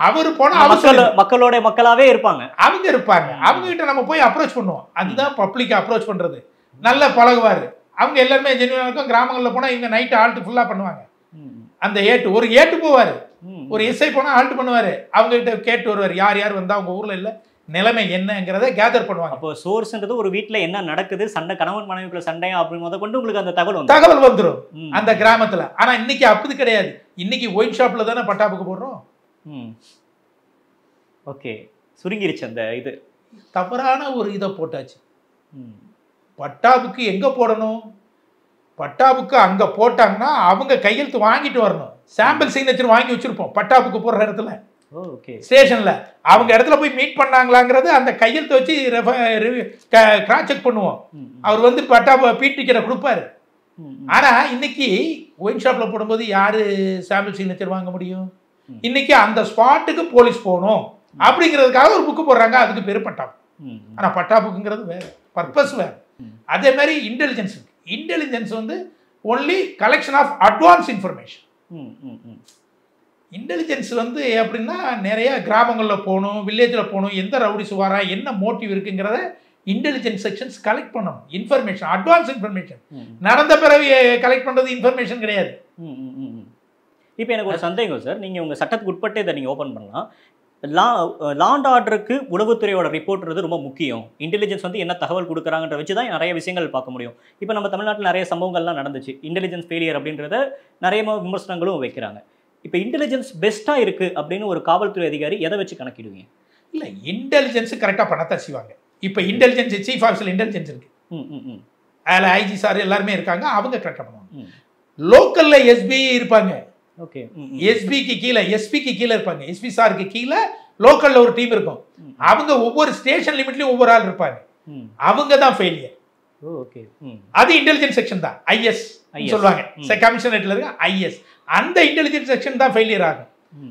Speaker 2: அவர் போனால்
Speaker 1: மக்களோட மக்களாவே இருப்பாங்க.
Speaker 2: அவங்க இருப்பாங்க. அவங்க கிட்ட நம்ம போய் அப்ரோச் பண்ணுவோம். அதுதான் பப்ளிக் அப்ரோச் பண்ணுறது. நல்லா பழகுவார். அவங்க எல்லாருமே ஜென்யூனாக இருக்கும். கிராமங்களில் போனால் இவங்க நைட்டு ஆல்ட்டு ஃபுல்லாக பண்ணுவாங்க. அந்த ஒரு ஏட்டு போவார், ஒரு எஸ்ஐ போனால் ஆல்ட் பண்ணுவார். அவங்க கிட்ட கேட்டு வருவார், யார் யார் வந்தால் அவங்க ஊரில் இல்லை, நிலைமை என்னங்கிறத கேதர் பண்ணுவாங்க.
Speaker 1: அப்போ சோர்ஸ்ன்றது ஒரு வீட்டில் என்ன நடக்குது, சண்டை, கணவன் மனைவிக்குள்ள சண்டையா அப்படின்னு முத கொண்டு உங்களுக்கு அந்த
Speaker 2: தகவல் வந்துடும் அந்த கிராமத்தில். ஆனால் இன்னைக்கு அப்படி கிடையாது. இன்னைக்கு ஒயின் ஷாப்பில் தானே பட்டா புக்கு போடுறோம்.
Speaker 1: ஓகே, சுருங்கிருச்சு அந்த இது.
Speaker 2: தவறான ஒரு இதை போட்டாச்சு. பட்டா புக்கு எங்கே போடணும்? பட்டா புக்கு அங்கே போட்டாங்கன்னா அவங்க கையெழுத்து வாங்கிட்டு வரணும். சாம்பிள் சிக்னேச்சர் வாங்கி வச்சிருப்போம் பட்டா புக்கு போடுற இடத்துல, ஸ்டேஷன்ல. அவங்க இடத்துல போய் மீட் பண்ணாங்களாங்கிறது அந்த கையெழுத்து வச்சு கிராஸ் செக் பண்ணுவோம். அவர் வந்து பட்டா பீட் டிக்கெட்டை கொடுப்பாரு. ஆனா இன்னைக்கு ஒயின் ஷாப்ல போடும்போது யாரு சாம்பிள் சிக்னேச்சர் வாங்க முடியும்? இன்னைக்கு அந்த ஸ்பாட்டுக்கு போலீஸ் போகணும் அப்படிங்கிறதுக்காக ஒரு புக்கு போடுறாங்க. அதுக்கு பேர் பட்டா. ஆனா பட்டா புக்குங்கிறது வேற, பர்பஸ் வேற. அதே மாதிரி இன்டெலிஜென்ஸ் இருக்கு. இன்டெலிஜென்ஸ் வந்து only collection of advance information. Intelligence வந்து எப்படின்னா நிறைய கிராமங்களில் போகணும், வில்லேஜில் போகணும், எந்த ரவுடி சுவாரா என்ன மோட்டிவ் இருக்குங்கிறத இன்டெலிஜென்ஸ் செக்ஷன்ஸ் கலெக்ட் பண்ணணும். Information, advance information. நடந்த பிறகு கலெக்ட் பண்ணுறது இன்ஃபர்மேஷன் கிடையாது.
Speaker 1: இப்போ எனக்கு ஒரு சந்தேகம் சார், நீங்கள் உங்கள் சட்டத்துக்கு உட்பட்டு இதை நீங்கள் ஓப்பன் பண்ணலாம். லாண்ட் ஆர்டருக்கு உளவுத்துறையோட ரிப்போர்ட்றது ரொம்ப முக்கியம். இன்டெலிஜென்ஸ் வந்து என்ன தகவல் கொடுக்குறாங்கன்ற வச்சு தான் நிறைய விஷயங்கள் பார்க்க முடியும். இப்போ நம்ம தமிழ்நாட்டில் நிறைய சம்பவங்கள்லாம் நடந்துச்சு. இன்டெலிஜென்ஸ் ஃபெயிலியர் அப்படின்றத நிறைய விமர்சனங்களும் வைக்கிறாங்க. இப்போ இன்டெலிஜென்ஸ் பெஸ்ட்டாக இருக்குது அப்படின்னு ஒரு காவல்துறை அதிகாரி எதை வச்சு கணக்கிடுவீங்க?
Speaker 2: இல்லை, இன்டெலிஜென்ஸ் கரெக்டாக பண்ணத்தான் செய்வாங்க. இப்போ இன்டெலிஜென்ஸ் சீஃப் ஆஃபீஸில் இன்டெலிஜென்ஸ் இருக்கு, அதில் ஐஜி சார் எல்லாருமே இருக்காங்க. அவங்க கரெக்டாக பண்ணுவாங்க. லோக்கலில் எஸ்பி இருப்பாங்க. ஓகே, எஸ்பிக்கு கீழே எஸ்பிக்கு கீழே இருப்பாங்க. எஸ்பி சாருக்கு கீழே லோக்கல்ல ஒரு டீம் இருக்கும். அவங்க ஒவ்வொரு ஸ்டேஷன் லிமிட்லயும் ஒவ்வொரு ஆள் இருப்பாங்க. அவங்க தான் ஃபெயிலியர். ஓகே, அது இன்டெலிஜென்ஸ் செக்ஷன் தான். ஐஎஸ் சொல்லுவாங்க, கமிஷனரேட்ல இருக்க ஐஎஸ். அந்த இன்டெலிஜென்ஸ் செக்ஷன் தான் ஃபெயிலியர் ஆகும்.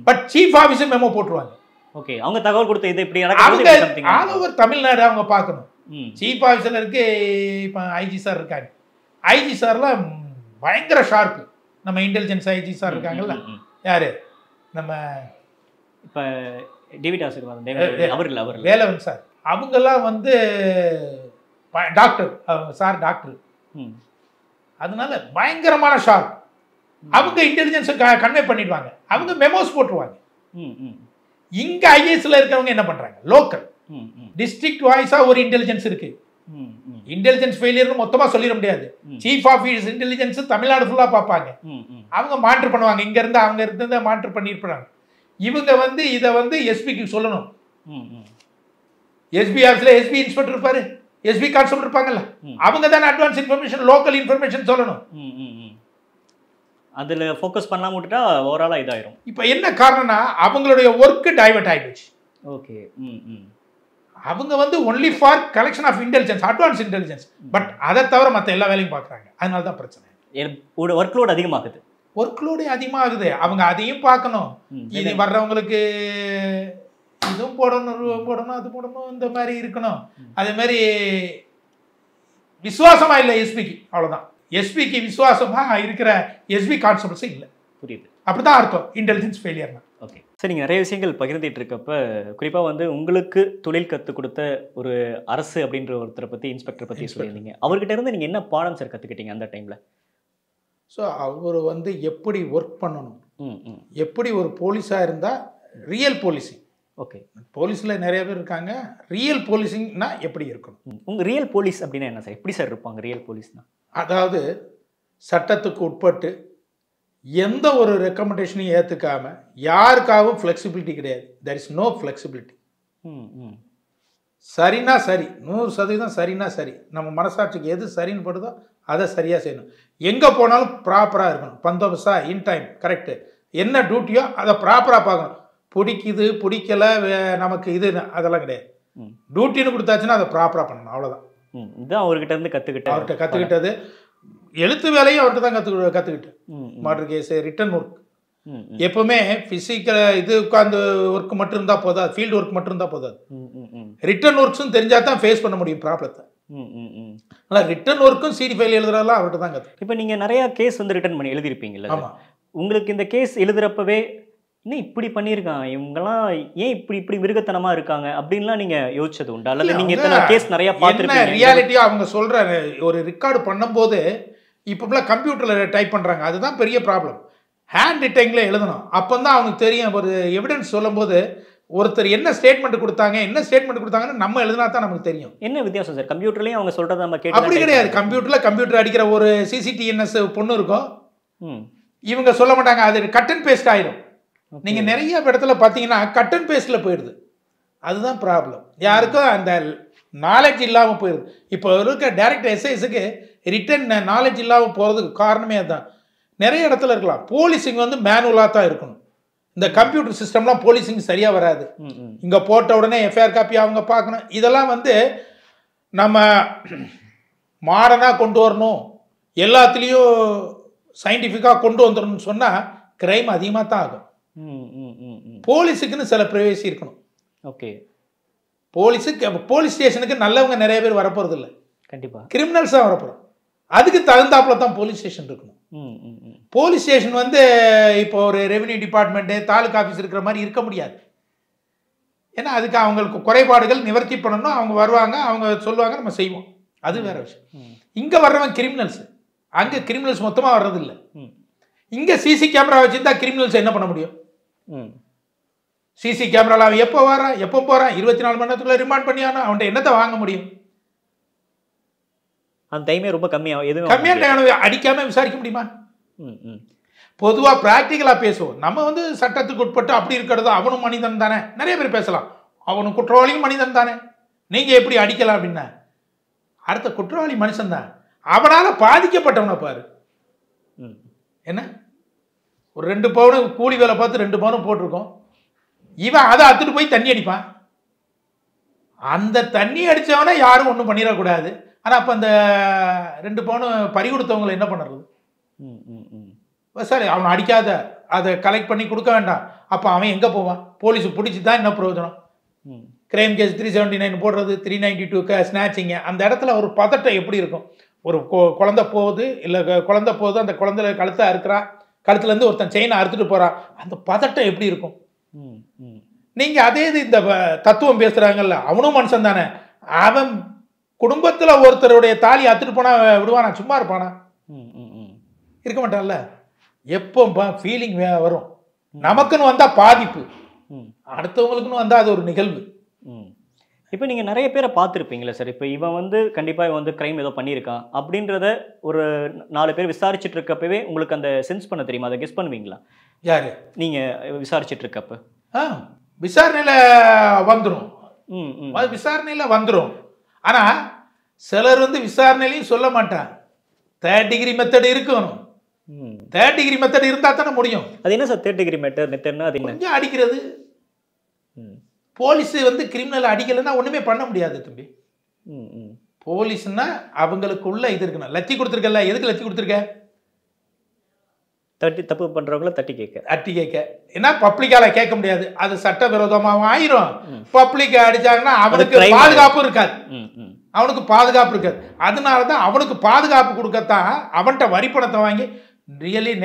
Speaker 2: பட் சீஃப் ஆஃபீஸர் மெமோ போட்டுருவாங்க.
Speaker 1: ஓகே, அவங்க தகவல் கொடுத்து இது இப்படி நடக்குது.
Speaker 2: ஆல் ஓவர் தமிழ்நாடு அவங்க பார்க்கணும். சீஃப் ஆஃபீஸருக்கு இப்போ ஐஜி சார் இருக்காங்க. ஐஜி சார்லாம் பயங்கர ஷார்ப்பு. நம்ம இன்டெலிஜென்ஸ் ஐஜி சார் இருக்காங்கல்ல, யாரு நம்ம
Speaker 1: இப்போ டேவிட்
Speaker 2: வேலவன் சார், அவங்கெல்லாம் வந்து டாக்டர். அவங்க சார் டாக்டர், அதனால பயங்கரமான ஷார்ப். அவங்க இன்டெலிஜென்ஸை கன்வே பண்ணிடுவாங்க. அவங்க மெமோஸ் போட்டுருவாங்க. இங்க ஐஏஎஸ்ல இருக்கிறவங்க என்ன பண்றாங்க? லோக்கல் டிஸ்ட்ரிக்ட் வாய்ஸா ஒரு இன்டெலிஜென்ஸ் இருக்கு. இன்டெலிஜென்ஸ் ஃபெயிலியர்னு மொத்தமா சொல்லிட முடியாது. சீஃப் ஆஃபீஸ் இன்டெலிஜென்ஸ் தமிழ்நாடு ஃபுல்லா பார்ப்பாங்க. அவங்க மானிட்டர் பண்ணுவாங்க. இங்க இருந்து அவங்க இருந்து மானிட்டர் பண்ணிருப்பாங்க. இவங்க வந்து இதை வந்து எஸ்பிக்கு சொல்லணும். எஸ்பி ஆஃபீஸ்ல எஸ்பி இன்ஸ்பெக்டர் இருப்பாரு, எஸ்பி கான்ஸ்டபிள் இருப்பாங்கல்ல, அவங்க தானே அட்வான்ஸ் இன்ஃபர்மேஷன், லோக்கல் இன்ஃபர்மேஷன் சொல்லணும்.
Speaker 1: அதுல ஃபோக்கஸ் பண்ணாம விட்டுட்டா ஓவராலா இதாயிரும்.
Speaker 2: இப்போ என்ன காரணம்னா அவங்களுடைய ஒர்க் டைவர்ட் ஆயிடுச்சு. ஓகே, அவங்க வந்து only for collection of intelligence, advance intelligence. But அதை தவிர மற்ற எல்லா வேலையும் பார்க்குறாங்க. அதனால தான் பிரச்சனை.
Speaker 1: ஒர்க் லோட் அதிகமாகுது.
Speaker 2: ஒர்க் லோடு அதிகமாகுது. அவங்க அதையும் பார்க்கணும். இது வர்றவங்களுக்கு இதுவும் போடணும் அது போடணும், இந்த மாதிரி இருக்கணும். அதே மாதிரி விசுவாசமா இல்லை எஸ்பிக்கு, அவ்வளோதான். எஸ்பிக்கு விசுவாசமா இருக்கிற எஸ்பி கான்ஸ்டபிள்ஸ் இல்லை. புரியுது. அப்படிதான் அர்த்தம் இன்டெலிஜென்ஸ் ஃபெயிலியர்னா.
Speaker 1: ஓகே. சரி, நீங்கள் நிறைய விஷயங்கள் பகிர்ந்துட்டு இருக்கப்ப குறிப்பாக வந்து உங்களுக்கு தொழில் கற்றுக் கொடுத்த ஒரு அரசு அப்படின்ற ஒருத்தரை பற்றி இன்ஸ்பெக்டர் பற்றி சொல்லியிருந்தீங்க. அவர்கிட்ட இருந்து நீங்கள் என்ன பாடம் சார் கற்றுக்கிட்டீங்க அந்த டைமில்?
Speaker 2: ஸோ அவர் வந்து எப்படி ஒர்க் பண்ணணும்,
Speaker 1: ம் ம்
Speaker 2: எப்படி ஒரு போலீஸாக இருந்தால் ரியல் போலீசிங்.
Speaker 1: ஓகே.
Speaker 2: போலீஸில் நிறைய பேர் இருக்காங்க, ரியல் போலீசிங்னா எப்படி இருக்கணும்.
Speaker 1: உங்கள் ரியல் போலீஸ் அப்படின்னா என்ன சார்? எப்படி சார் இருப்பாங்க ரியல் போலீஸ்னா?
Speaker 2: அதாவது சட்டத்துக்கு உட்பட்டு எந்த ஒரு ரெக்கமெண்டேஷனையும் ஏற்றுக்காம யாருக்காகவும் ஃப்ளெக்சிபிலிட்டி கிடையாது. There is no flexibility.
Speaker 1: ம் ம்
Speaker 2: சரினா சரி, 100% சரினா சரி. நம்ம மனசாட்சிக்கு எது சரின்னு படுதோ அதை சரியாக செய்யணும். எங்கே போனாலும் ப்ராப்பராக இருக்கணும். பந்தோபஸ்தா, இன் டைம், கரெக்டு. என்ன டியூட்டியோ அதை ப்ராப்பராக பார்க்கணும். பிடிக்குது பிடிக்கலை நமக்கு இது அதெல்லாம் கிடையாது. டியூட்டின்னு கொடுத்தாச்சுன்னா அதை ப்ராப்பராக பண்ணணும், அவ்வளோதான்.
Speaker 1: இதுதான் அவர்கிட்ட இருந்து கற்றுக்கிட்டேன்.
Speaker 2: அவர்கிட்ட கற்றுக்கிட்டது எழுத்து வேலையும் அவர்கிட்ட தான் கற்றுக்கிட்டேன். Murder case, written work. எப்பவுமே ஃபிசிக்கல் இது உட்காந்து ஒர்க் மட்டும் இருந்தால் போதாது, ஃபீல்டு ஒர்க் மட்டும் இருந்தால் போதாது. ரிட்டன் ஒர்க்ஸும் தெரிஞ்சால் தான் ஃபேஸ் பண்ண முடியும் ப்ராப்ளத்தை. ஆனால் ரிட்டன் ஒர்க்கும் சிடி ஃபைல் எழுதுறதெல்லாம் அவர்கிட்ட தான் கற்று.
Speaker 1: இப்போ நீங்கள் நிறையா கேஸ் வந்து ரிட்டன் பண்ணி எழுதியிருப்பீங்கல்ல?
Speaker 2: ஆமாம்.
Speaker 1: உங்களுக்கு இந்த கேஸ் எழுதுறப்பவே இன்னும் இப்படி பண்ணியிருக்காங்க, இவங்கெல்லாம் ஏன் இப்படி இப்படி மிருகத்தனமாக இருக்காங்க அப்படின்லாம் நீங்கள் யோசிச்சது உண்டா? அல்லது நீங்கள் எத்தனை கேஸ் நிறையா பார்த்துருக்கீங்க?
Speaker 2: ரியாலிட்டியோ அவங்க சொல்கிற ஒரு ரெக்கார்டு பண்ணும்போது இப்போலாம் கம்ப்யூட்டரில் டைப் பண்ணுறாங்க, அதுதான் பெரிய ப்ராப்ளம். ஹேண்ட் ரைட்டிங்கில் எழுதணும். அப்போ தான் அவங்களுக்கு தெரியும். ஒரு எவிடன்ஸ் சொல்லும்போது ஒருத்தர் என்ன ஸ்டேட்மெண்ட் கொடுத்தாங்கன்னு நம்ம எழுதினா தான் நமக்கு தெரியும்.
Speaker 1: என்ன வித்தியாசம் சார்? கம்ப்யூட்டர்லேயும் அவங்க சொல்கிறத நம்ம கேட்டு
Speaker 2: அப்படி கிடையாது. கம்ப்யூட்டர் அடிக்கிற ஒரு சிசிடிஎன்எஸ் பொண்ணு இருக்கும், இவங்க சொல்ல மாட்டாங்க, அது கட் அண்ட் பேஸ்ட் ஆயிடும். நீங்கள் நிறைய இடத்துல பார்த்தீங்கன்னா கட் அண்ட் பேஸ்ட்டில் போயிடுது. அதுதான் ப்ராப்ளம். யாருக்கும் அந்த நாலேஜ் இல்லாமல் போயிடுது. இப்போ இருக்க டைரக்ட் எஸ்ஐஸுக்கு ரிட்டன் நாலேஜ் இல்லாமல் போகிறதுக்கு காரணமே அதுதான். நிறைய இடத்துல இருக்கலாம். போலீசிங் வந்து மேனுவலாக தான் இருக்கணும். இந்த கம்ப்யூட்டர் சிஸ்டம்லாம் போலீசிங் சரியாக வராது. இங்கே போட்ட உடனே எஃப்ஐஆர் காப்பி அவங்க பார்க்கணும். இதெல்லாம் வந்து நம்ம மாடர்னாக கொண்டு வரணும், எல்லாத்துலேயும் சயின்டிஃபிக்காக கொண்டு வந்துடணும்னு சொன்னால் கிரைம் அதிகமாக தான் ஆகும். போலீஸுக்குன்னு சில ப்ரைவேசி இருக்கணும்.
Speaker 1: ஓகே.
Speaker 2: போலீஸ் ஸ்டேஷனுக்கு நல்லவங்க நிறைய பேர் வரப்போகிறது இல்லை,
Speaker 1: கண்டிப்பாக
Speaker 2: கிரிமினல்ஸ் தான் வரப்போகிறோம். அதுக்கு தகுந்தாப்புல தான் போலீஸ் ஸ்டேஷன் இருக்கணும். போலீஸ் ஸ்டேஷன் வந்து இப்போ ஒரு ரெவென்யூ டிபார்ட்மெண்ட்டு, தாலுக்கா ஆஃபீஸ் இருக்கிற மாதிரி இருக்க முடியாது. ஏன்னா அதுக்கு அவங்களுக்கு குறைபாடுகள் நிவர்த்தி பண்ணணும். அவங்க வருவாங்க, அவங்க சொல்லுவாங்க, நம்ம செய்வோம். அது வேற விஷயம். இங்கே வர்றவங்க கிரிமினல்ஸ், அங்கே கிரிமினல்ஸ் மொத்தமாக வர்றதில்லை. இங்கே சிசி கேமரா வச்சுருந்தா கிரிமினல்ஸ் என்ன பண்ண முடியும்? சிசி கேமராவில் அவன் எப்போ வரான், எப்போ போகிறான், 24 மணி நேரத்துக்குள்ள ரிமாண்ட் பண்ணியானா அவன்கிட்ட என்னத்தை வாங்க முடியும்?
Speaker 1: அந்த டைமே ரொம்ப கம்மியாக, எதுவும்
Speaker 2: கம்மியான டைம் அடிக்காமல் விசாரிக்க முடியுமா? பொதுவாக ப்ராக்டிக்கலாக பேசுவோம். நம்ம வந்து சட்டத்துக்கு உட்பட்டு அப்படி இருக்கிறது. அவனும் மனிதன் தானே, நிறைய பேர் பேசலாம். அவனும் குற்றவாளியும் மனிதன் தானே, நீங்கள் எப்படி அடிக்கலாம் அப்படின்னா அடுத்த குற்றவாளி மனுஷன் தான். அவனால் பாதிக்கப்பட்டவனை பாரு. என்ன ஒரு 2 பவுன் கூலி வேலை பார்த்து 2 பவுனும் போட்டிருக்கோம், இவன் அதை அத்துட்டு போய் தண்ணி அடிப்பான். அந்த தண்ணி அடித்தவனை யாரும் ஒன்றும் பண்ணிடக்கூடாது. ஆனால் அப்போ அந்த 2 பவுன் பறி கொடுத்தவங்களை என்ன பண்ணுறது? சரி, அவனை அடிக்காத, அதை கலெக்ட் பண்ணி கொடுக்க வேண்டாம். அப்போ அவன் எங்கே போவான்? போலீஸ் பிடிச்சி தான் என்ன பிரயோஜனம்? கிரைம் கேஸ் 379 போடுறது, 392 ஸ்நாச்சிங்க. அந்த இடத்துல ஒரு பதட்டம் எப்படி இருக்கும்? ஒரு குழந்தை போகுது, இல்லை குழந்தை போகுது, அந்த குழந்தை கழுத்தை அறுக்கிறா, கழுத்துலேருந்து ஒருத்தன் செயினை அறுத்துட்டு போகிறான், அந்த பதட்டம் எப்படி இருக்கும்? நீங்கள் அதே இது இந்த தத்துவம் பேசுகிறாங்கல்ல, அவனும் மனுஷன் தானே. அவன் குடும்பத்தில் ஒருத்தருடைய தாலி அத்துட்டு போனால் விடுவானா? சும்மா இருப்பானா? இருக்க மாட்டான்ல. எப்போ ஃபீலிங் வரும். நமக்குன்னு வந்தால் பாதிப்பு, அடுத்தவங்களுக்குன்னு வந்தால் அது ஒரு நிகழ்வு.
Speaker 1: இப்போ நீங்கள் நிறைய பேரை பார்த்துருப்பீங்களா சார்? இப்போ இவன் வந்து கண்டிப்பாக இவன் வந்து க்ரைம் ஏதோ பண்ணியிருக்கான் அப்படின்றத ஒரு 4 பேர் விசாரிச்சுட்டு இருக்கப்பவே உங்களுக்கு அந்த சென்ஸ் பண்ண தெரியுமா? அதை கெஸ் பண்ணுவீங்களா?
Speaker 2: யாரு
Speaker 1: நீங்கள் விசாரிச்சுட்டு இருக்கப்ப?
Speaker 2: விசாரணையில் வந்துடும், விசாரணையில் வந்துடும். ஆனால் சிலர் வந்து விசாரணையிலையும் சொல்ல மாட்டான். 3rd டிகிரி மெத்தட் இருக்கணும். 3rd டிகிரி மெத்தட் இருந்தால் தானே முடியும்.
Speaker 1: அது என்ன சார் 3rd டிகிரி மெத்தட்னா? அது
Speaker 2: கொஞ்சம் அடிக்கிறது. போலீஸ் வந்து கிரிமினல் அடிக்கலைன்னா ஒன்றுமே பண்ண முடியாது தம்பி. போலீஸ்னா அவங்களுக்குள்ள இது இருக்கணும். லத்தி கொடுத்துருக்கல, எதுக்கு லத்தி கொடுத்துருக்க?
Speaker 1: தப்பு பண்ணுறவங்கள தட்டி
Speaker 2: கேட்க. ஏன்னா பப்ளிக்கால கேட்க முடியாது, அது சட்டவிரோதமாக ஆயிரும். பப்ளிக் அடிச்சாங்கன்னா அவனுக்கு பாதுகாப்பு இருக்காது. அவனுக்கு பாதுகாப்பு இருக்காது. அதனால தான் அவனுக்கு பாதுகாப்பு கொடுக்கத்தான் அவன்கிட்ட வரி பணத்தை வாங்கி ரியலி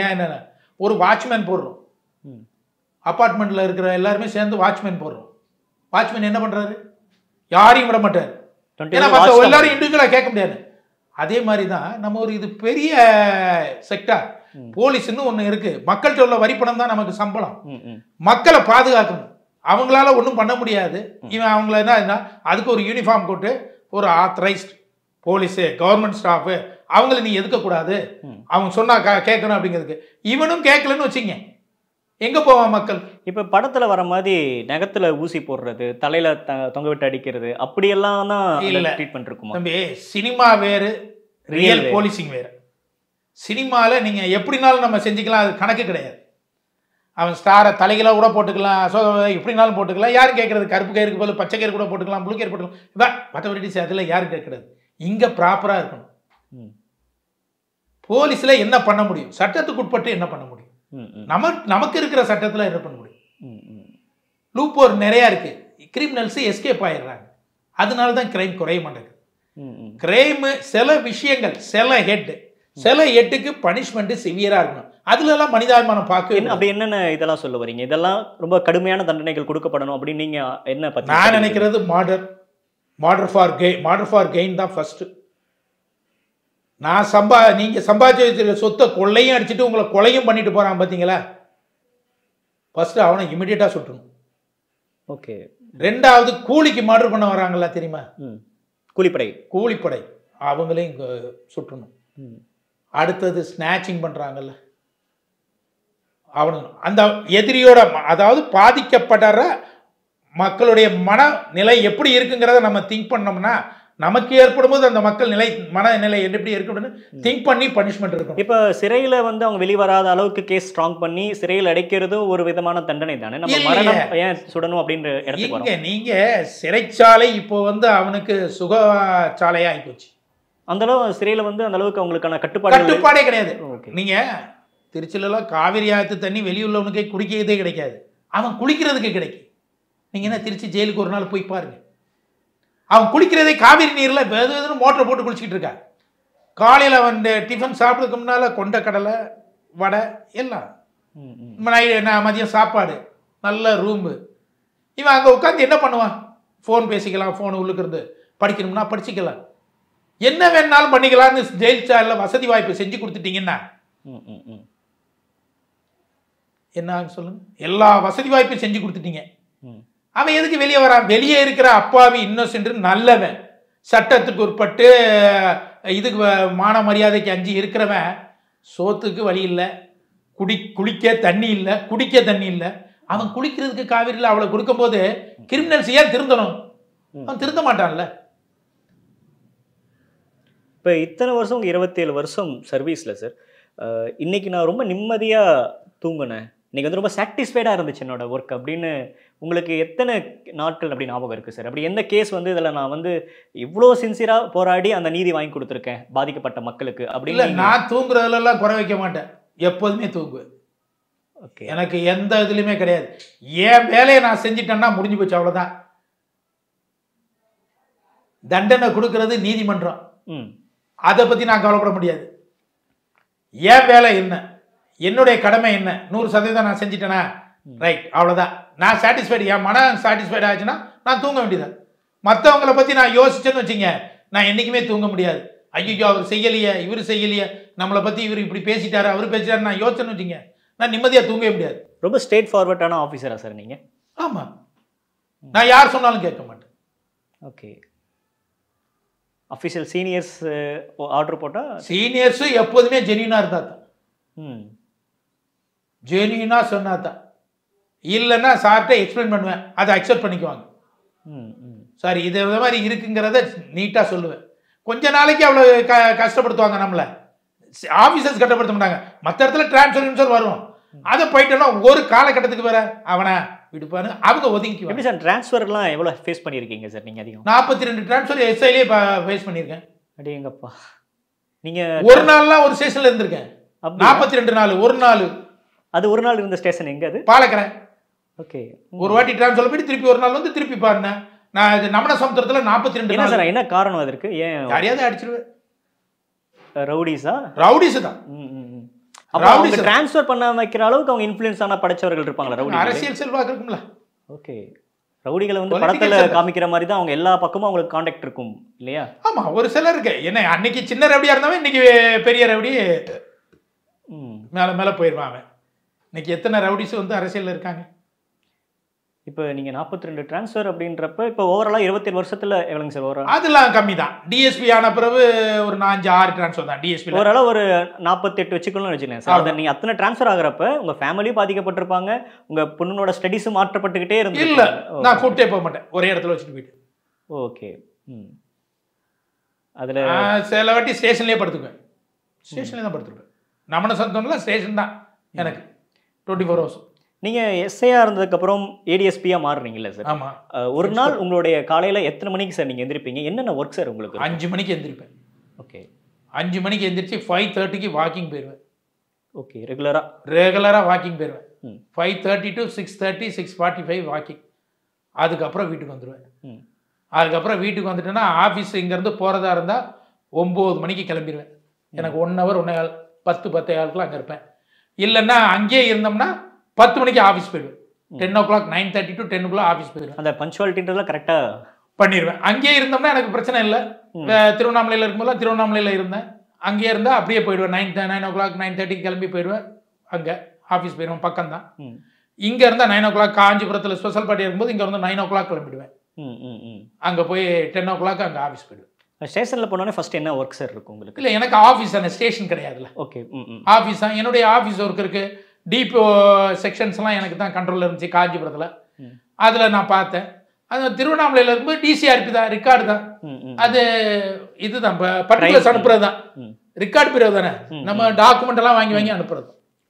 Speaker 2: ஒரு வாட்ச்மேன் போடுறோம். அப்பார்ட்மெண்ட்டில் இருக்கிற எல்லாருமே சேர்ந்து வாட்ச்மேன் போடுறோம். வாட்ச்மேன் என்ன பண்ணுறாரு? யாரையும் விட மாட்டார். ஏன்னா மற்ற எல்லாரும் இண்டிவிஜுவலாக கேட்க முடியாது. அதே மாதிரி தான் நம்ம இது பெரிய செக்டார். போலீஸ்ன்னு ஒன்று இருக்குது. மக்கள்கிட்ட உள்ள வரிப்பணம் தான் நமக்கு சம்பளம். மக்களை பாதுகாக்கணும். அவங்களால ஒன்றும் பண்ண முடியாது. இவன் அவங்கள என்ன அதுக்கு ஒரு யூனிஃபார்ம் போட்டு ஒரு ஆத்தரைஸ்ட் போலீஸு கவர்மெண்ட் ஸ்டாஃபு அவங்கள நீ எதுக்கக்கூடாது, அவங்க சொன்னா கேட்கணும் அப்படிங்கிறதுக்கு. இவனும் கேட்கலன்னு வச்சுங்க, எங்கே போவான் மக்கள்?
Speaker 1: இப்போ படத்தில் வர மாதிரி நகத்தில் ஊசி போடுறது, தலையில் தொங்க விட்டு அடிக்கிறது, அப்படியெல்லாம் தான் ட்ரீட்மெண்ட் இருக்குமா?
Speaker 2: தம்பி, சினிமா வேறு, ரியல் போலீசிங் வேறு. சினிமாவில் நீங்கள் எப்படினாலும் நம்ம செஞ்சுக்கலாம், அது கணக்கு கிடையாது. அவன் ஸ்டாரை தலைகளாக கூட போட்டுக்கலாம், எப்படினாலும் போட்டுக்கலாம். யாரும் கேட்குறது? கருப்பு கயிறுக்கு போல பச்சை கயிறு கூட போட்டுக்கலாம், ப்ளூ கயிறு போட்டுக்கலாம். இதான் மற்றபடி அதில் யாரும் கேட்குறது? இங்கே ப்ராப்பராக இருக்கணும். போலீஸில் என்ன பண்ண முடியும்? சட்டத்துக்கு உட்பட்டு என்ன பண்ண முடியும்? நமக்கு இருக்கிற சட்டத்தில் என்ன பண்ண முடியும்? லூப்போர் நிறையா இருக்குது. கிரிமினல்ஸ் எஸ்கேப் ஆயிடுறாங்க. அதனால தான் கிரைம் குறைய மாட்டேங்குது. கிரைமு சில விஷயங்கள், சில ஹெட்டுக்கு பனிஷ்மெண்ட் சிவியராக இருக்கணும். அதுலலாம் மனிதாபிமானம் பார்க்க.
Speaker 1: அப்படி என்னென்ன இதெல்லாம் சொல்ல வரீங்க? இதெல்லாம் ரொம்ப கடுமையான தண்டனைகள் கொடுக்கப்படணும் அப்படின்னு நீங்கள் என்ன பற்றி?
Speaker 2: நான் நினைக்கிறது மார்டர் ஃபார் கெயின் தான் ஃபர்ஸ்ட். நீங்கள் சம்பாதிச்சு வச்சிருக்க சொத்தை கொள்ளையும் அடிச்சுட்டு உங்களை கொலையும் பண்ணிட்டு போகிறான் பார்த்தீங்களா? ஃபர்ஸ்ட் அவனை இமிடியேட்டாக சுட்டணும்.
Speaker 1: ஓகே.
Speaker 2: ரெண்டாவது கூலிக்கு மர்டர் பண்ண வராங்களா தெரியுமா? கூலிப்படை அவங்களையும் சுட்டணும். அடுத்தது ஸ்நாச்சிங் பண்ணுறாங்கல்ல, அவனு அந்த எதிரியோட, அதாவது பாதிக்கப்படுற மக்களுடைய மனநிலை எப்படி இருக்குங்கிறத நம்ம திங்க் பண்ணோம்னா, நமக்கு ஏற்படும் போது அந்த மக்கள் மனநிலை எப்படி இருக்குன்னு திங்க் பண்ணி பனிஷ்மெண்ட் இருக்கும்.
Speaker 1: இப்போ சிறையில் அவங்க வெளிவராத அளவுக்கு கேஸ் ஸ்ட்ராங் பண்ணி சிறையில் அடைக்கிறதும் ஒரு விதமான தண்டனை தானே? நம்ம மரணம் ஏன் சுடணும் அப்படின்ற இடத்துக்கு
Speaker 2: நீங்க சிறைச்சாலை இப்போ அவனுக்கு சுகச்சாலையா ஆகிப்போச்சு.
Speaker 1: அந்த அளவு சிறையில் அந்த அளவுக்கு அவங்களுக்கான
Speaker 2: கட்டுப்பாடே கிடையாது. நீங்க திருச்சியிலலாம் காவிரி ஆற்று தண்ணி வெளியுள்ளவனுக்கே குடிக்கிறதே கிடைக்காது, அவன் குளிக்கிறதுக்கு கிடைக்கும். நீங்க என்ன திருச்சி ஜெயிலுக்கு ஒரு நாள் போய் பாருங்க, அவன் குளிக்கிறதே காவிரி நீரில் வெது மோட்டரை போட்டு குளிச்சுக்கிட்டு இருக்கான். காலையில் அவன் டிஃபன் சாப்பிட்றதுக்கு முன்னால் கொண்ட கடலை வடை எல்லாம், மதியம் சாப்பாடு, நல்ல ரூம்பு. இவன் அங்கே உட்காந்து என்ன பண்ணுவான்? ஃபோன் பேசிக்கலாம், ஃபோன் உள்ளுக்கு இருந்து படிக்கணும்னா படிச்சுக்கலாம், என்ன வேணாலும் பண்ணிக்கலாம்னு ஜெயில் சாலில் வசதி வாய்ப்பு செஞ்சு கொடுத்துட்டீங்கன்னா என்ன சொல்லுங்க? எல்லா வசதி வாய்ப்பும் செஞ்சு கொடுத்துட்டீங்க. அவன் எதுக்கு வெளியே வரான்? வெளியே இருக்கிற அப்பாவி இன்னோசென்ட் நல்லவன், சட்டத்துக்கு உட்பட்டு இதுக்கு மான மரியாதைக்கு அஞ்சு இருக்கிறவன், சோத்துக்கு வழி இல்லை, குளிக்க தண்ணி இல்லை, குடிக்க தண்ணி இல்லை, அவன் குளிக்கிறதுக்கு காவிரியில் அவளை கொடுக்கும்போது கிரிமினல்ஸ் ஏன் திருந்தணும்? அவன் திருந்த மாட்டான்ல.
Speaker 1: இப்போ இத்தனை வருஷம் உங்கள் 27 வருஷம் சர்வீஸில் சார், இன்றைக்கி நான் ரொம்ப நிம்மதியாக தூங்கினேன், இன்றைக்கி ரொம்ப சாட்டிஸ்ஃபைடாக இருந்துச்சு என்னோட ஒர்க் அப்படின்னு உங்களுக்கு எத்தனை நாட்கள் அப்படி ஞாபகம் இருக்குது சார்? அப்படி எந்த கேஸ் இதில் நான் இவ்வளோ சின்சியராக போராடி அந்த நீதி வாங்கி கொடுத்துருக்கேன் பாதிக்கப்பட்ட மக்களுக்கு அப்படி?
Speaker 2: இல்லை, நான் தூங்குறதுலாம் குறை வைக்க மாட்டேன், எப்போதுமே தூங்குவேன். ஓகே, எனக்கு எந்த இதுலையுமே கிடையாது. என் வேலையை நான் செஞ்சிட்டேன்னா முடிஞ்சு போச்சு, அவ்வளோதான். தண்டனை கொடுக்கறது நீதிமன்றம், அதை பற்றி நான் கவலைப்பட முடியாது. என் வேலை என்ன, என்னுடைய கடமை என்ன, 100% நான் செஞ்சிட்டேனா, ரைட், அவ்வளோதான். நான் சாட்டிஸ்ஃபைடு, என் மனம் சாட்டிஸ்ஃபைட் ஆச்சுன்னா நான் தூங்க வேண்டியதான். மற்றவங்களை பற்றி நான் யோசிச்சேன்னு வச்சுங்க, நான் என்றைக்குமே தூங்க முடியாது. ஐயோ அவர் செய்யலையே, இவர் செய்யலையே, நம்மளை பற்றி இவர் இப்படி பேசிட்டாரு, அவர் பேசிட்டாரு, நான் யோசிச்சேன்னு வச்சுங்க, நான் நிம்மதியாக தூங்கவே முடியாது.
Speaker 1: ரொம்ப ஸ்ட்ரெயிட் ஃபார்வர்டான ஆஃபீஸரா சார் நீங்கள்?
Speaker 2: ஆமாம், நான் யார் சொன்னாலும் கேட்க மாட்டேன்.
Speaker 1: ஓகே. அஃபிஷியல் சீனியர்ஸ் ஆர்டர் போட்டால்?
Speaker 2: சீனியர்ஸும் எப்போதுமே ஜெனியூனாக இருந்தால் தான், ஜெனியூனாக சொன்னா தான். இல்லைன்னா சார்கிட்ட எக்ஸ்பிளைன் பண்ணுவேன், அதை அக்செப்ட் பண்ணிக்குவாங்க. சாரி, இது மாதிரி இருக்குங்கிறத நீட்டாக சொல்லுவேன். கொஞ்ச நாளைக்கு அவ்வளோ கஷ்டப்படுத்துவாங்க நம்மளை, ஆஃபீஸர்ஸ் கஷ்டப்படுத்த மாட்டாங்க. மற்ற இடத்துல டிரான்ஸ்ஃபர் வரும், அதை போயிட்டோன்னா ஒரு காலகட்டத்துக்கு வேற அவனை விடுப்பான்னு அவங்க ஒதுங்கி.
Speaker 1: எப்படி சார் ட்ரான்ஸ்ஃபர்லாம் எவ்வளோ ஃபேஸ் பண்ணியிருக்கீங்க சார் நீங்கள்? அதிகம்
Speaker 2: 42 ட்ரான்ஸ்ஃபர் எஸ்ஐலே ஃபேஸ் பண்ணியிருக்கேன்.
Speaker 1: அப்படி எங்கப்பா, நீங்கள்
Speaker 2: ஒரு நாள்லாம் ஒரு ஸ்டேஷனில் இருந்திருக்கேன். 42 நாள், ஒரு நாள்.
Speaker 1: அது ஒரு நாள் இருந்த ஸ்டேஷன் எங்கே? அது
Speaker 2: பாலக்கரை.
Speaker 1: ஓகே.
Speaker 2: ஒரு வாட்டி ட்ரான்ஸ்ஃபர் போயிட்டு திருப்பி ஒரு நாள் வந்து திருப்பி பாருங்க. நான் இது நம்மட சமுத்திரத்தில் 42
Speaker 1: நாள். சார் என்ன காரணம் அதற்கு? ஏன்
Speaker 2: யாரையாவது அடிச்சிருவேன்?
Speaker 1: ரவுடிஸா?
Speaker 2: ரவுடிஸ் தான்.
Speaker 1: அப்ப அவங்க டிரான்ஸ்ஃபர் பண்ண வைக்கிற அளவுக்கு அவங்க இன்ஃப்ளூயன்ஸ் ஆன படைச்சவர்கள் இருப்பாங்களா ரவுடி?
Speaker 2: அரசியல் செல்வாக்கு இருக்கும்ல.
Speaker 1: ஓகே. ரவுடிகளை வந்து படத்துல காமிக்கிற மாதிரி தான் அவங்க எல்லா பக்கமும் அவங்களுக்கு கான்டாக்ட் இருக்கும் இல்லையா?
Speaker 2: ஆமா, ஒரு சிலருக்கு என்ன அன்னைக்கு சின்ன ரவுடியா இருந்தாலும் இன்னைக்கு பெரிய ரவுடி மேல மேல போயிடுவான் அவன். இன்னைக்கு எத்தனை ரவுடிஸ் வந்து அரசியல்ல இருக்காங்க?
Speaker 1: இப்போ நீங்க 42 டிரான்ஸ்ஃபர் அப்படின்றப்ப இப்போ ஓவராலா 27 வருஷத்துல எவ்வளவுங்க சார் ஓவரால்?
Speaker 2: அதெல்லாம் கம்மி தான். டிஎஸ்பி ஆன பிறகு ஒரு 4-6 டிரான்ஸ்ஃபர் தான் டிஎஸ்பி.
Speaker 1: ஓவராலா ஒரு 48 வச்சுக்கணும்னு வச்சுக்கோங்க சார். அதை நீங்க அத்தனை டிரான்ஸ்ஃபர் ஆகிறப்ப உங்க ஃபேமிலியும் பாதிக்கப்பட்டிருப்பாங்க, உங்க பொண்ணோட ஸ்டடீஸும் மாற்றப்பட்டுக்கிட்டே இருந்து.
Speaker 2: இல்ல, நான் கூப்பிட்டே போக மாட்டேன், ஒரே இடத்துல வச்சுட்டு போயிட்டு.
Speaker 1: ஓகே. அதுல
Speaker 2: சில வாட்டி ஸ்டேஷன்லேயே படுத்துக்குவேன். ஸ்டேஷன்லேயே தான் படுத்துருப்பேன். நமன சொந்தம்ல ஸ்டேஷன் தான் எனக்கு 24 ஹவர்ஸ்.
Speaker 1: நீங்க எஸ்ஐயா இருந்ததுக்கப்புறம் ஏடிஎஸ்பியா மாறுறீங்கல்ல சார்?
Speaker 2: ஆமா.
Speaker 1: ஒரு நாள் உங்களுடைய காலையில எத்தனை மணிக்கு சார் நீங்க எந்திரிப்பீங்க? என்னென்ன ஒர்க் சார் உங்களுக்கு?
Speaker 2: 5 மணிக்கு எந்திரிப்பேன்.
Speaker 1: ஓகே.
Speaker 2: 5 மணிக்கு எந்திரிச்சு 5:30க்கு வாக்கிங் போயிடுவேன்.
Speaker 1: ஓகே. ரெகுலரா
Speaker 2: வாக்கிங் போயிடுவேன். 5:30 to 6:30 6:45 வாக்கிங். அதுக்கப்புறம் வீட்டுக்கு வந்துடுவேன். அதுக்கப்புறம் வீட்டுக்கு வந்துட்டேன்னா ஆஃபீஸ் இங்கேருந்து போகிறதா இருந்தால் 9 மணிக்கு கிளம்பிடுவேன். எனக்கு 1 hour 1 10-10 அங்கே இருப்பேன். இல்லைன்னா அங்கேயே இருந்தோம்னா 10 மணிக்கு ஆஃபீஸ் போயிடுவேன். 10 o'clock 9:30 to 10 o'clock ஆஃபீஸ் போயிடுவேன்.
Speaker 1: அந்த பஞ்சுவாலிட்டின்றதுலாம் கரெக்டாக
Speaker 2: பண்ணிடுவேன். அங்கேயே இருந்தோம்னா எனக்கு பிரச்சனை இல்லை. திருவண்ணாமலையில் இருக்கும்போது திருவண்ணாமலையில் இருந்தேன். அங்கேயே இருந்தால் அப்படியே போயிடுவேன். 9 o'clock 9:30 கிளம்பி போயிடுவேன். அங்கே ஆஃபீஸ் போயிடுவேன், பக்கம் தான். இங்கே இருந்தால் 9 o'clock காஞ்சிபுரத்தில் ஸ்பெஷல் பார்ட்டி இருக்கும்போது இங்கே வந்து 9 o'clock கிளம்பிடுவேன். அங்கே போய் 10 o'clock அங்கே ஆஃபீஸ் போயிடுவேன்.
Speaker 1: ஸ்டேஷனில் போனோடனே ஃபர்ஸ்ட் என்ன ஒர்க் சார் இருக்கும் உங்களுக்கு?
Speaker 2: இல்லை, எனக்கு ஆஃபீஸ் தானே, ஸ்டேஷன் கிடையாதுல்ல.
Speaker 1: ஓகே.
Speaker 2: ஆஃபீஸ் தான். என்னுடைய ஆஃபீஸ் ஒர்க் இருக்குது. டிபோ செக்ஷன்ஸ்லாம் எனக்கு தான் கண்ட்ரோலில் இருந்துச்சு காஞ்சிபுரத்தில். அதில் நான் பார்த்தேன். அது திருவண்ணாமலையில் இருக்கும்போது டிசிஆர்பி தான், ரெக்கார்டு தான். அது இதுதான் பர்டிகுலர்ஸ் அனுப்புறது தான், ரெக்கார்டு பிரிவு தானே. நம்ம டாக்குமெண்ட் எல்லாம் வாங்கி வாங்கி அனுப்புறது.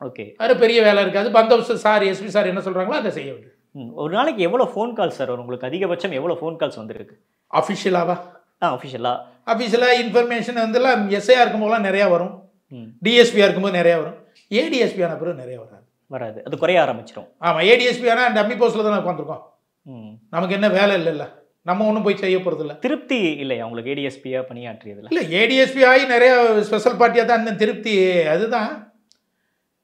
Speaker 1: ஓகே.
Speaker 2: அது பெரிய வேலை இருக்காது. பந்தோபஸ்து சார் எஸ்பி சார் என்ன சொல்கிறாங்களோ அதை செய்ய வேண்டியது.
Speaker 1: ஒரு நாளைக்கு எவ்வளோ ஃபோன் கால்ஸ் சார் வரும் உங்களுக்கு? அதிகபட்சம் எவ்வளோ ஃபோன் கால்ஸ் வந்துருக்கு
Speaker 2: அஃபிஷியலாவா?
Speaker 1: அஃபிஷியலாக
Speaker 2: இன்ஃபர்மேஷன் வந்துலாம் எஸ்ஐயா இருக்கும்போதெல்லாம் நிறையா வரும். டிஎஸ்பியாக இருக்கும்போது நிறையா வரும். ஏடிஎஸ்பி ஆன பிறகு நிறைய
Speaker 1: வராது. அது குறைய ஆரம்பிச்சிடும்.
Speaker 2: ஆமாம், ஏடிஎஸ்பி ஆனால் டம்மி போஸ்ட்டில் தானே உட்காந்துருக்கோம். நமக்கு என்ன வேலை இல்லைல்ல, நம்ம ஒன்றும் போய் செய்ய போகிறது இல்லை.
Speaker 1: திருப்தி இல்லையா உங்களுக்கு ஏடிஎஸ்பியாக பணியாற்றியதில்?
Speaker 2: இல்லை, ஏடிஎஸ்பி ஆகி நிறைய ஸ்பெஷல் பார்ட்டியாக தான் அந்த திருப்தி அதுதான்.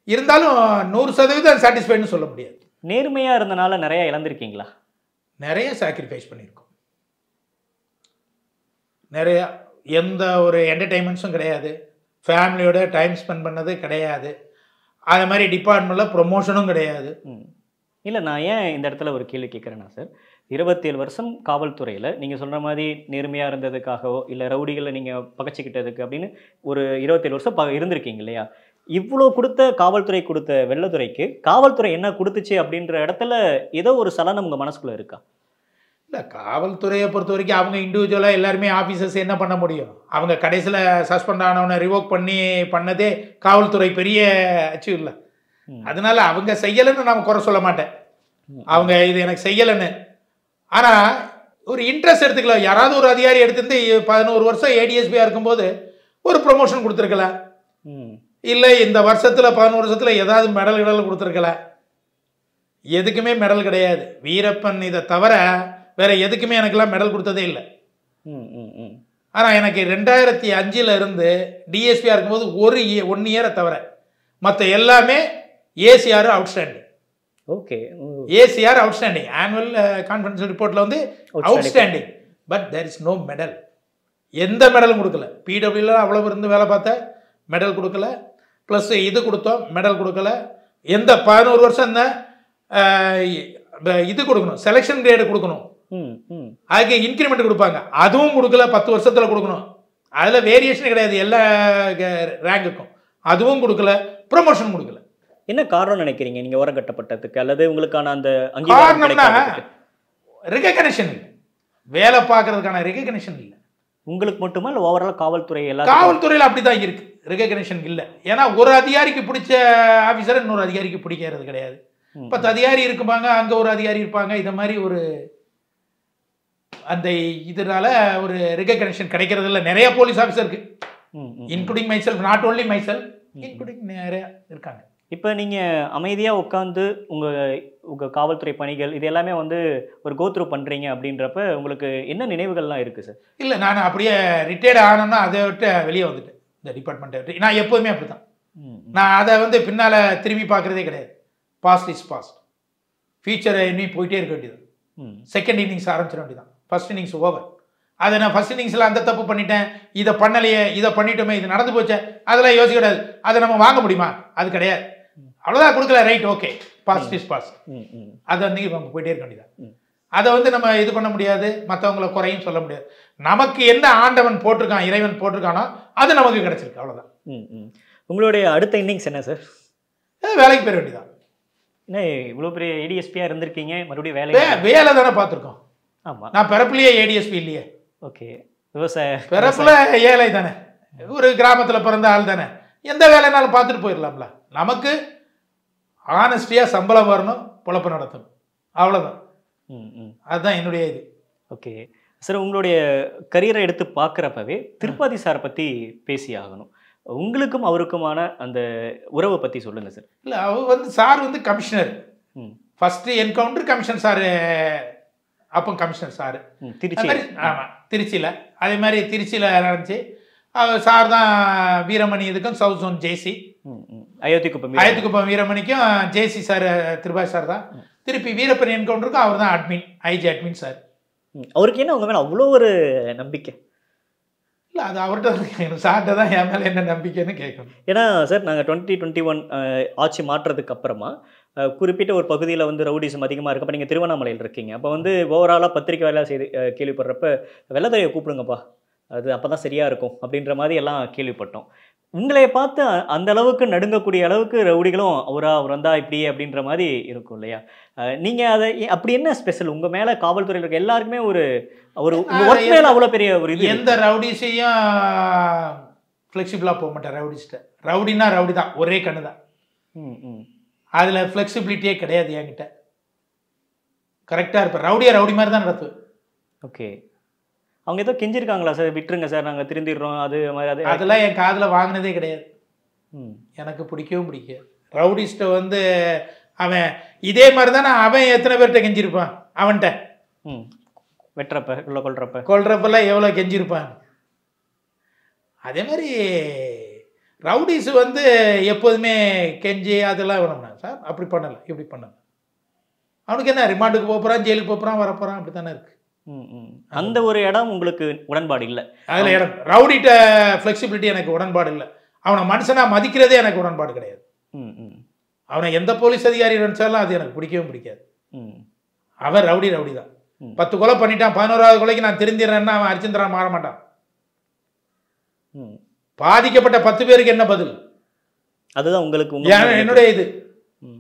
Speaker 2: இருந்தாலும் 100% சாட்டிஸ்ஃபைடுன்னு சொல்ல முடியாது.
Speaker 1: நேர்மையாக இருந்தனால நிறையா இழந்திருக்கீங்களா?
Speaker 2: நிறைய சாக்ரிஃபைஸ் பண்ணியிருக்கோம். நிறையா எந்த ஒரு என்டர்டெயின்மெண்ட்ஸும் கிடையாது. ஃபேமிலியோட டைம் ஸ்பெண்ட் பண்ணது கிடையாது. அது மாதிரி டிபார்ட்மெண்ட்டில் ப்ரொமோஷனும் கிடையாது.
Speaker 1: இல்லை, நான் ஏன் இந்த இடத்துல ஒரு கேள்வி கேட்குறேன்னா சார், 27 வருஷம் காவல்துறையில் நீங்கள் சொல்கிற மாதிரி நேர்மையாக இருந்ததுக்காகவோ இல்லை ரவுடிகளை நீங்கள் பகச்சிக்கிட்டதுக்கு அப்படின்னு ஒரு 27 வருஷம் இருந்திருக்கீங்க இல்லையா? இவ்வளோ கொடுத்த காவல்துறை கொடுத்த வெள்ளத்துறைக்கு காவல்துறை என்ன கொடுத்துச்சு அப்படின்ற இடத்துல ஏதோ ஒரு சலனம் உங்கள் மனசுக்குள்ளே இருக்கா?
Speaker 2: இல்லை, காவல்துறையை பொறுத்த வரைக்கும் அவங்க இண்டிவிஜுவலாக எல்லாருமே ஆஃபீஸர்ஸ் என்ன பண்ண முடியும்? அவங்க கடைசியில் சஸ்பெண்ட் ஆனவனை ரிவோக் பண்ணதே காவல்துறை பெரிய அச்சீவ் இல்லை. அதனால அவங்க செய்யலைன்னு நான் குறை சொல்ல மாட்டேன். அவங்க இது எனக்கு செய்யலைன்னு. ஆனால் ஒரு இன்ட்ரெஸ்ட் எடுத்துக்கலாம். யாராவது ஒரு அதிகாரி எடுத்துருந்து 11 வருஷம் ஏடிஎஸ்பியாக இருக்கும்போது ஒரு ப்ரொமோஷன் கொடுத்துருக்கலாம். இல்லை இந்த வருஷத்தில் 11 வருஷத்தில் ஏதாவது மெடல் கொடுத்துருக்கலாம். எதுக்குமே மெடல் கிடையாது. வீரப்பன் இதை தவிர வேற எதுக்குமே எனக்கெல்லாம் மெடல் கொடுத்ததே இல்லை. ஆனால் எனக்கு 2005 இருந்து டிஎஸ்பியாக இருக்கும்போது ஒன் இயரை தவிர மற்ற எல்லாமே ACR outstanding.
Speaker 1: Okay,
Speaker 2: ACR outstanding. Annual conference ரிப்போர்ட்டில் வந்து outstanding. But there is no medal. எந்த மெடலும் கொடுக்கல. பிடபிள்யூல அவ்வளோ இருந்து வேலை பார்த்த மெடல் கொடுக்கல. ப்ளஸ் இது கொடுத்தோம், மெடல் கொடுக்கல. எந்த 11 வருஷம் இந்த இது கொடுக்கணும், செலெக்ஷன் கிரேடு கொடுக்கணும், அதுக்கு இன்க்ரிமெண்ட் கொடுப்பாங்க, அதுவும் கொடுக்கல. 10 வருஷத்தில் கொடுக்கணும். அதில் வேரியேஷன் கிடையாது எல்லா ரேங்குக்கும். அதுவும் கொடுக்கல. ப்ரொமோஷன் கொடுக்கல.
Speaker 1: என்ன காரணம் நினைக்கிறீங்க நீங்க ஓரம் கட்டப்பட்டதுக்கு அல்லது உங்களுக்கான அந்த
Speaker 2: காரணம்னா ரெகக்னிஷன் இல்லை. வேலை பார்க்கறதுக்கான ரெகக்னிஷன் இல்லை. உங்களுக்கு
Speaker 1: மட்டுமா இல்லை ஓவரால் காவல்துறை எல்லாம்?
Speaker 2: காவல்துறையில் அப்படி தான் இருக்கு, ரெகக்னிஷன் இல்லை. ஏன்னா ஒரு அதிகாரிக்கு பிடிச்ச ஆஃபீஸரை இன்னொரு அதிகாரிக்கு பிடிக்கிறது கிடையாது. 10 அதிகாரி இருப்பாங்க, அங்கே ஒரு அதிகாரி இருப்பாங்க. இதை மாதிரி ஒரு அந்த இதனால ஒரு ரெகக்னிஷன் கிடைக்கிறது இல்லை. நிறைய போலீஸ் ஆஃபீஸருக்கு including myself, not only myself, including நிறைய இருக்காங்க.
Speaker 1: இப்போ நீங்கள் அமைதியாக உட்காந்து உங்கள் காவல்துறை பணிகள் இது எல்லாமே வந்து ஒரு கோத்ரூ பண்ணுறீங்க அப்படின்றப்ப உங்களுக்கு என்ன நினைவுகள்லாம் இருக்குது சார்?
Speaker 2: இல்லை, நான் அப்படியே ரிட்டையர்ட் ஆனோம்னா அதை விட்டு வெளியே வந்துட்டேன். இந்த டிபார்ட்மெண்ட்டை விட்டு நான் எப்போதுமே அப்படி தான். நான் அதை வந்து பின்னால் திரும்பி பார்க்குறதே கிடையாது. Past is past. ஃபியூச்சரை இன்னும் போயிட்டே இருக்க வேண்டியது. செகண்ட் இன்னிங்ஸ் ஆரம்பிச்சிட வேண்டியதான். First innings over. அதை நான் ஃபர்ஸ்ட் இன்னிங்ஸில் அந்த தப்பு பண்ணிட்டேன், இதை பண்ணலையே, இதை பண்ணிட்டோமே, இது நடந்து போச்சே, அதெல்லாம் யோசிக்க கூடாது. அதை நம்ம வாங்க முடியுமா? அது கிடையாது. அவ்வளோதான், கொடுக்கல, right, okay, past is past. அதை வந்து நம்ம போயிட்டே இருக்க வேண்டியதான். அதை வந்து நம்ம இது பண்ண முடியாது, மற்றவங்களை குறையும் சொல்ல முடியாது. நமக்கு என்ன ஆண்டவன் போட்டிருக்கான், இறைவன் போட்டிருக்கானோ அது நமக்கு கிடைச்சிருக்கு, அவ்வளோதான்.
Speaker 1: உங்களுடைய அடுத்த இன்னிங்ஸ் என்ன சார்?
Speaker 2: வேலைக்கு போயிட வேண்டியதான்.
Speaker 1: என்ன இவ்வளோ பெரிய ஏடிஎஸ்பியாக இருந்திருக்கீங்க, மறுபடியும்
Speaker 2: வேலை தானே பார்த்துருக்கோம்.
Speaker 1: ஆமாம்,
Speaker 2: நான் பிறப்புலையே ஏடிஎஸ்பி இல்லையே.
Speaker 1: ஓகே, விவசாய
Speaker 2: பிறப்புல ஏழை தானே, ஒரு கிராமத்தில் பிறந்த ஆள் தானே, எந்த வேலைனாலும் பார்த்துட்டு போயிடலாம்ல. நமக்கு ஆனஸ்டியாக சம்பளம் வரணும், பொழப்பு நடத்தணும், அவ்வளோதான். அதுதான் என்னுடைய இது.
Speaker 1: ஓகே சார், உங்களுடைய கரியரை எடுத்து பார்க்குறப்பவே திருப்பதி சாரை பற்றி பேசி ஆகணும். உங்களுக்கும் அவருக்குமான அந்த உறவை பற்றி சொல்லுங்கள் சார்.
Speaker 2: இல்லை, அவர் வந்து சார் வந்து commissioner. First encounter commission sir, அப்போ கமிஷனர் சார் திருச்சி. ஆமாம், திருச்சியில். அதே மாதிரி திருச்சியில் நடந்துச்சு. அவர் சார் தான் வீரமணி இதுக்கும் சவுத் ஜோன் ஜேசி, அயோத்திக்குப்பம் வீரமணிக்கும் ஜேசி சார் திருபாய் சார் தான். திருப்பி வீரப்பன் என்கவுண்டருக்கும் அவர் தான் அட்மின், ஐஜி அட்மின் சார்.
Speaker 1: அவருக்கு என்ன உங்க மேலே அவ்வளோ ஒரு நம்பிக்கை?
Speaker 2: இல்லை, அது அவர்கிட்ட தான் கேட்கணும், சார்கிட்ட தான் என் மேலே என்ன நம்பிக்கைன்னு கேட்கணும்.
Speaker 1: ஏன்னா சார், நாங்கள் 2021 ஆட்சி மாற்றத்துக்கு அப்புறமா குறிப்பிட்ட ஒரு பகுதியில் வந்து ரவுடிசம் அதிகமாக இருக்குது. அப்போ நீங்கள் திருவண்ணாமலையில் இருக்கீங்க. அப்போ வந்து ஓவராலாக பத்திரிக்கை வேலை செய்து கேள்விப்படுறப்ப வெள்ளத்தரையை கூப்பிடுங்கப்பா, அது அப்போ தான் சரியாக இருக்கும் அப்படின்ற மாதிரி எல்லாம் கேள்விப்பட்டோம். உங்களை பார்த்து அந்த அளவுக்கு நடுங்கக்கூடிய அளவுக்கு ரவுடிகளும் அவர் வந்தா இப்படி அப்படின்ற மாதிரி இருக்கும் இல்லையா? நீங்கள் அதை அப்படி என்ன ஸ்பெஷல் உங்கள் மேலே காவல்துறையில் இருக்க எல்லாருக்குமே ஒரு ஒரு ஒர்க் மேலே அவ்வளோ பெரிய ஒரு இது?
Speaker 2: எந்த ரவுடிஸையும் ஃப்ளெக்சிபிளாக போக மாட்டேன். ரவுடிஸ்ட்டை ரவுடினா ரவுடி தான், ஒரே கண்ணு தான். அதில் ஃப்ளெக்சிபிலிட்டியே கிடையாது என்கிட்ட. கரெக்டாக இருப்பேன், ரவுடியாக ரவுடி மாதிரி தான் நடத்துவேன்.
Speaker 1: ஓகே, அவங்க ஏதோ கெஞ்சிருக்காங்களா சார், விட்டுருங்க சார், நாங்கள் திருந்திடுறோம் அது மாதிரி?
Speaker 2: அதெல்லாம் என் காதில் வாங்கினதே கிடையாது. எனக்கு பிடிக்கவும் பிடிக்காது. ரவுடிஸ்ட்டை வந்து அவன் இதே மாதிரி தானே அவன் எத்தனை பேர்கிட்ட கெஞ்சிருப்பான் அவன்கிட்ட.
Speaker 1: வெட்டுறப்ப இல்லை
Speaker 2: கொல்றப்பெல்லாம் எவ்வளோ கெஞ்சிருப்பான். அதே மாதிரி ரவுடிஸ் வந்து எப்போதுமே கெஞ்சி அதெல்லாம் வேணும்னா சார் அப்படி பண்ணலை, இப்படி பண்ணலை. அவனுக்கு என்ன, ரிமாண்டுக்கு போகிறான், ஜெயிலுக்கு போகிறான், வரப்போகிறான், அப்படி தானே இருக்குது.
Speaker 1: அந்த ஒரு இடம் உங்களுக்கு உடன்பாடு இல்லை?
Speaker 2: அதில் இடம் ரவுடிட்ட ஃப்ளெக்சிபிலிட்டி எனக்கு உடன்பாடு இல்லை. அவனை மனுஷனாக மதிக்கிறதே எனக்கு உடன்பாடு கிடையாது. அவனை எந்த போலீஸ் அதிகாரி நினச்சாலும் அது எனக்கு பிடிக்கவும் பிடிக்காது. அவன் ரவுடி தான். 10 கொலை பண்ணிட்டான், 11வது கொலைக்கு நான் திருந்திடுறேன்னா அவன் ஹரிச்சந்திரா மாற மாட்டான். பாதிக்கப்பட்ட 10 பேருக்கு என்ன பதில்?
Speaker 1: அதுதான் உங்களுக்கு
Speaker 2: என்னுடைய இது.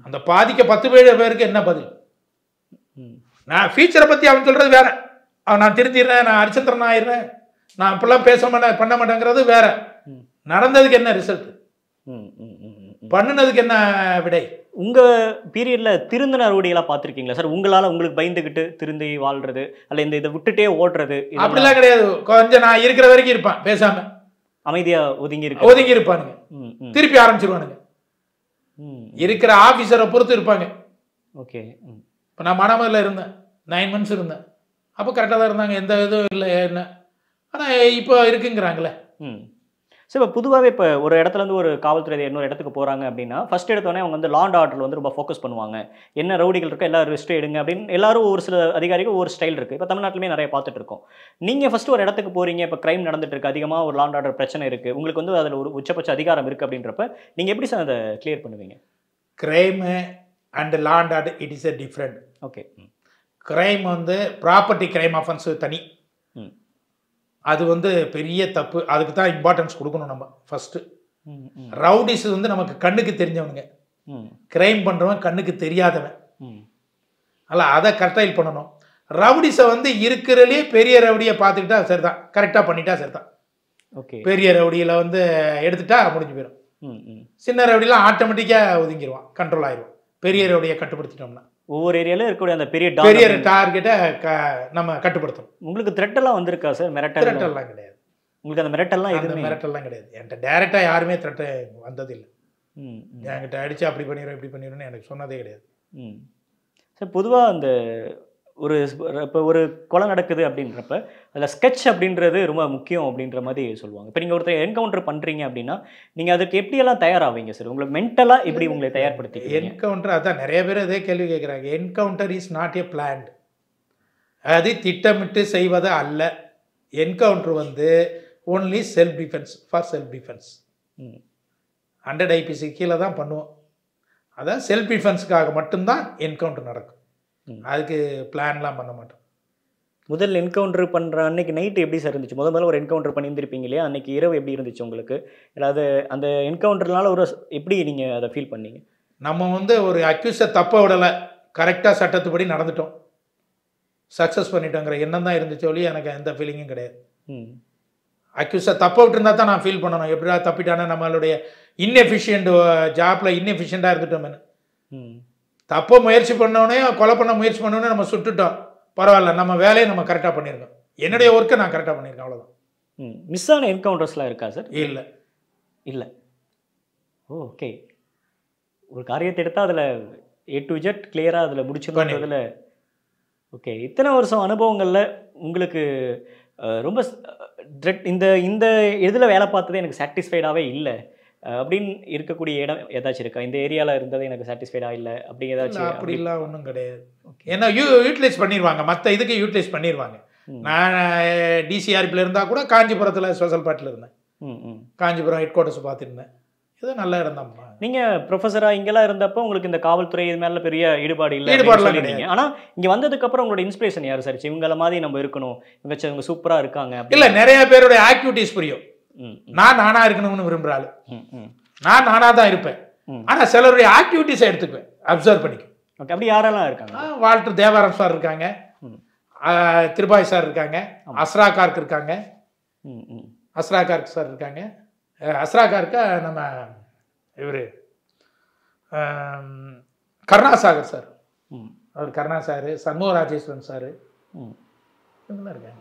Speaker 2: அந்த பாதிக்க 10 பேருக்கு என்ன பதில்? நான் ஃபியூச்சரை பற்றி அவன் சொல்கிறது வேற. அவன் நான் திருந்திடுறேன், நான் ஹரிச்சந்திரன் ஆயிடுறேன், நான் இப்பெல்லாம் பண்ண மாட்டேங்கிறது வேற. நடந்ததுக்கு என்ன ரிசல்ட், பண்ணுனதுக்கு என்ன விடை?
Speaker 1: உங்க பீரியட்ல திருந்தின ரவுடிகளாக பார்த்துருக்கீங்களா சார்? உங்களுக்கு பயந்துக்கிட்டு திருந்தி வாழ்றது, அல்ல இந்த இதை விட்டுட்டே ஓடுறது?
Speaker 2: அப்படிலாம் கிடையாது. கொஞ்சம் நான் இருக்கிற வரைக்கும் இருப்பான், பேசாம
Speaker 1: அமைதியா ஒதுங்கி
Speaker 2: இருப்பானுங்க, திருப்பி ஆரம்பிச்சிருவானுங்க. இருக்கிற ஆபீசரை பொறுத்து இருப்பாங்க.
Speaker 1: ஓகே,
Speaker 2: இப்போ நான் மணமதில் இருந்தேன், 9 months இருந்தேன். அப்போ கரெக்டாக தான் இருந்தாங்க, எந்த இதுவும் இல்லை என்ன. ஆனால் இப்போ இருக்குங்கிறாங்களே.
Speaker 1: சார், இப்போ பொதுவாகவே இப்போ ஒரு இடத்துலேருந்து ஒரு காவல்துறை இன்னொரு இடத்துக்கு போகிறாங்க அப்படின்னா ஃபஸ்ட் எடுத்தோடனே அவங்க வந்து லா அண்ட் ஆர்டரில் வந்து ரொம்ப ஃபோக்கஸ் பண்ணுவாங்க. என்ன ரவுடிகள் இருக்கோ எல்லாரும் ரெஸ்ட் எடுங்க அப்படின்னு எல்லாரும் ஒரு சில அதிகாரிகள் ஒரு ஸ்டைல் இருக்குது. இப்போ தமிழ்நாட்டிலுமே நிறைய பார்த்துட்டு இருக்கோம். நீங்கள் ஃபஸ்ட்டு ஒரு இடத்துக்கு போகிறீங்க, இப்போ க்ரைம் நடந்துட்டு இருக்கு, அதிகமாக ஒரு லா அண்ட் ஆர்டர் பிரச்சனை இருக்குது, உங்களுக்கு வந்து அதில் ஒரு உச்சபட்ச அதிகாரம் இருக்குது அப்படின்றப்ப நீங்கள் எப்படி சார் அதை கிளியர் பண்ணுவீங்க?
Speaker 2: Crime and law and order it is a different.
Speaker 1: Okay,
Speaker 2: crime வந்து ப்ராப்பர்ட்டி க்ரைம் ஆஃபென்ஸ் தனி, அது வந்து பெரிய தப்பு. அதுக்கு தான் இம்பார்ட்டன்ஸ் கொடுக்கணும் நம்ம ஃபஸ்ட்டு. ரவுடிஸ் வந்து நமக்கு கண்ணுக்கு தெரிஞ்சவனுங்க, கிரைம் பண்ணுறவன் கண்ணுக்கு தெரியாதவன். அல்ல, அதை கரெக்டாக பண்ணணும். ரவுடிஸை வந்து இருக்கிறதுலே பெரிய ரவுடியை பார்த்துக்கிட்டா சரிதான், கரெக்டாக பண்ணிட்டா சரிதான்.
Speaker 1: ஓகே,
Speaker 2: பெரிய ரவுடியில் வந்து எடுத்துட்டா முடிஞ்சு போயிடும். சின்ன ரவுடிலாம் ஆட்டோமேட்டிக்காக ஒதுங்கிடுவான், கண்ட்ரோல் ஆயிடுவான். பெரிய ரவுடியை கட்டுப்படுத்திட்டோம்னா
Speaker 1: ஒவ்வொரு ஏரியாவில் இருக்கக்கூடிய அந்த பெரிய
Speaker 2: டார்கெட்டை நம்ம கட்டுப்படுத்தணும்.
Speaker 1: உங்களுக்கு த்ரெட்டெல்லாம் வந்திருக்கா சார்?
Speaker 2: மிரட்டல்லாம் கிடையாது.
Speaker 1: உங்களுக்கு அந்த மிரட்டல்லாம்
Speaker 2: மிரட்டல்லாம் கிடையாது. என்கிட்ட டேரெக்டாக யாருமே த்ரெட்டை வந்ததில்லை. என்கிட்ட அடித்து அப்படி பண்ணிடுறோம் இப்படி பண்ணிடுறோன்னு எனக்கு சொன்னதே கிடையாது.
Speaker 1: சார், பொதுவாக அந்த இப்போ ஒரு கொலை நடக்குது அப்படின்றப்ப அதில் ஸ்கெட்ச் அப்படின்றது ரொம்ப முக்கியம் அப்படின்ற மாதிரி சொல்லுவாங்க. இப்போ நீங்கள் ஒருத்தர் என்கவுண்டர் பண்ணுறீங்க அப்படின்னா நீங்கள் அதுக்கு எப்படியெல்லாம் தயாராவீங்க சார்? உங்களுக்கு மென்டலாக எப்படி உங்களை தயார்படுத்திக்கிறீங்க?
Speaker 2: என்கவுண்டர் அதான் நிறைய பேர் அதே கேள்வி கேட்குறாங்க. Encounter is not a planned. அது திட்டமிட்டு செய்வது அல்ல. என்கவுண்டர் வந்து only self defence, for self defence. 100 IPC கீழே தான் பண்ணுவோம். அதான் செல்ஃப் டிஃபென்ஸுக்காக மட்டும்தான் என்கவுண்டர் நடக்கும். அதுக்கு பிளான்லாம் பண்ண மாட்டோம்.
Speaker 1: முதல் என்கவுண்டர் பண்ணுற அன்னைக்கு நைட்டு எப்படி சார் இருந்துச்சு? முதல்ல ஒரு என்கவுண்டர் பண்ணியிருந்திருப்பீங்க இல்லையா? அன்னைக்கு இரவு எப்படி இருந்துச்சு உங்களுக்கு? அதாவது அந்த என்கவுண்டர்னால ஒரு எப்படி நீங்கள் அதை ஃபீல் பண்ணீங்க?
Speaker 2: நம்ம வந்து ஒரு அக்யூஸை தப்ப விடலை, கரெக்டாக சட்டத்துப்படி நடந்துட்டோம், சக்ஸஸ் பண்ணிட்டோங்கிற எண்ணம் தான் இருந்துச்சு ஒழிய எனக்கு எந்த ஃபீலிங்கும் கிடையாது. அக்யூஸை தப்ப விட்டுருந்தா தான் நான் ஃபீல் பண்ணணும். எப்படியா தப்பிட்டானே, நம்மளுடைய இன்எஃபிஷியன்ட் ஜாப்பில் இன்எஃபிஷியண்ட்டாக இருந்துட்டோம்னு. தப்ப முயற்சி பண்ணோடனே, கொலை பண்ண முயற்சி பண்ணோடனே நம்ம சுட்டுட்டோம், பரவாயில்ல, நம்ம வேலையை நம்ம கரெக்டாக பண்ணியிருக்கோம். என்னுடைய ஒர்க்கை நான் கரெக்டாக பண்ணியிருக்கேன், அவ்வளோதான்.
Speaker 1: மிஸ் ஆன என்கவுண்டர்ஸ்லாம் இருக்கா சார்?
Speaker 2: இல்லை
Speaker 1: இல்லை. ஓகே. ஒரு காரியத்தை எடுத்தால் அதில் A to Z கிளியராக அதில் முடிச்சிருந்ததில். ஓகே. இத்தனை வருஷம் அனுபவங்களில் உங்களுக்கு ரொம்ப இந்த இந்த இதில் வேலை பார்த்ததே எனக்கு சாட்டிஸ்ஃபைடாகவே இல்லை அப்படின்னு இருக்கக்கூடிய இடம் ஏதாச்சும் இருக்கா? இந்த ஏரியாவில் இருந்தது எனக்கு சாட்டிஸ்ஃபைடாக இல்லை அப்படி ஏதாச்சும்?
Speaker 2: அப்படிலாம் ஒன்றும் கிடையாது. ஏன்னா யூட்டிலைஸ் பண்ணிடுவாங்க, மற்ற இதுக்கு யூட்டிலைஸ் பண்ணிடுவாங்க. நான் DCRPயில் இருந்தால் கூட காஞ்சிபுரத்தில் ஸ்பெஷல் பார்ட்டில் இருந்தேன். காஞ்சிபுரம் ஹெட் குவார்ட்டர்ஸ் பார்த்துருந்தேன். இது நல்ல இடம் தான்.
Speaker 1: நீங்கள் ப்ரொஃபஸராக இங்கெல்லாம் இருந்தப்போ உங்களுக்கு இந்த காவல்துறை இது மேலே பெரிய ஈடுபாடு இல்லை?
Speaker 2: ஈடுபாடுலாம் கிடையாது.
Speaker 1: ஆனால் இங்கே வந்ததுக்கப்புறம் உங்களோட இன்ஸ்பிரேஷன் யார் சார்? இவங்கள மாதிரி நம்ம இருக்கணும், இவங்க சூப்பராக இருக்காங்க?
Speaker 2: இல்லை, நிறைய பேருடைய ஆக்டிவிட்டிஸ் புரியும். நான் நானாக இருக்கணும்னு விரும்புகிறாள், நான் நானாக தான் இருப்பேன். ஆனால் சிலருடைய ஆக்டிவிட்டிஸை எடுத்துக்குவேன், அப்சர்வ் பண்ணிக்குவேன்.
Speaker 1: ஓகே. அப்படி யாரெல்லாம் இருக்காங்க?
Speaker 2: வால்டர் தேவாரம் சார் இருக்காங்க, திரிபாய் சார் இருக்காங்க, அஸ்ரா கார்க் இருக்காங்க, அஸ்ரா கார்க் சார் இருக்காங்க. அஸ்ரா கார்க்கா நம்ம இவர் கருணாசாகர் சார், அவர் கருணா சார், சண்முக ராஜேஸ்வரன் சார், இவங்களாம் இருக்காங்க.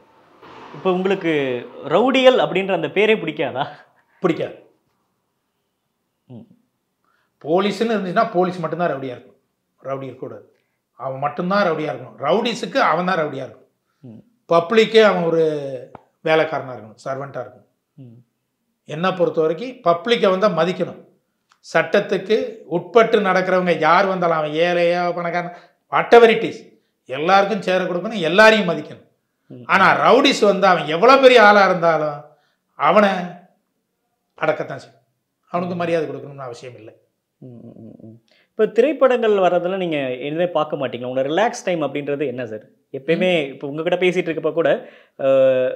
Speaker 1: இப்போ உங்களுக்கு ரவுடிகள் அப்படின்ற அந்த பேரே பிடிக்காதா?
Speaker 2: பிடிக்காது. போலீஸ்ன்னு இருந்துச்சுன்னா போலீஸ் மட்டும்தான் ரவுடியாக இருக்கணும், ரவுடி இருக்கக்கூடாது. அவன் மட்டும்தான் ரவுடியாக இருக்கணும். ரவுடிஸுக்கு அவன் தான் ரவுடியாக இருக்கணும். பப்ளிக்கே அவன் ஒரு வேலைக்காரனாக இருக்கணும், சர்வெண்ட்டாக இருக்கணும். என்னை பொறுத்த வரைக்கும் பப்ளிக்கை வந்து மதிக்கணும். சட்டத்துக்கு உட்பட்டு நடக்கிறவங்க யார் வந்தாலும், அவன் ஏழையா பணக்காரன் வாட்டெவர் இட் இஸ், எல்லாருக்கும் சேர கொடுக்கணும், எல்லாரையும் மதிக்கணும். ஆனால் ரவுடிஸ் வந்து அவன் எவ்வளோ பெரிய ஆளாக இருந்தாலும் அவனை அடக்கத்தான் செய்யும். அவனுக்கு மரியாதை கொடுக்கணும்னு அவசியம் இல்லை.
Speaker 1: இப்போ திரைப்படங்கள் வர்றதெல்லாம் நீங்கள் எதுவுமே பார்க்க மாட்டீங்களா? உங்களோட ரிலாக்ஸ் டைம் அப்படின்றது என்ன சார்? எப்பயுமே இப்போ உங்ககிட்ட பேசிகிட்டு இருக்கப்போ கூட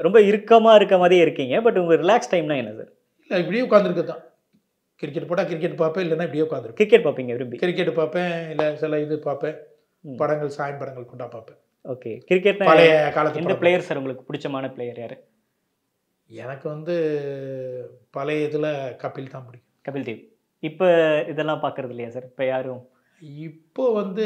Speaker 1: ரொம்ப இறுக்கமாக இருக்க மாதிரியே இருக்கீங்க. பட் உங்கள் ரிலாக்ஸ் டைம்னா என்ன சார்?
Speaker 2: இல்லை, இப்படியே உட்காந்துருக்கு தான். கிரிக்கெட் போட்டால் கிரிக்கெட் பார்ப்பேன், இல்லைன்னா இப்படியே உட்காந்துருக்கு.
Speaker 1: கிரிக்கெட் பார்ப்பீங்க விரும்பி?
Speaker 2: கிரிக்கெட் பார்ப்பேன், இல்லை சில இது பார்ப்பேன், படங்கள் சாயம் படங்கள் கொண்டா பார்ப்பேன்.
Speaker 1: ஓகே. கிரிக்கெட்
Speaker 2: பழைய காலத்து
Speaker 1: எந்த பிளேயர் சார் உங்களுக்கு பிடிச்சமான பிளேயர் யார்? எனக்கு
Speaker 2: வந்து பழைய இதில் கபில் தான் பிடிக்கும்.
Speaker 1: கபில் தேவ். இப்போ இதெல்லாம் பார்க்குறது இல்லையா சார்? இப்போ யாரும்
Speaker 2: இப்போ வந்து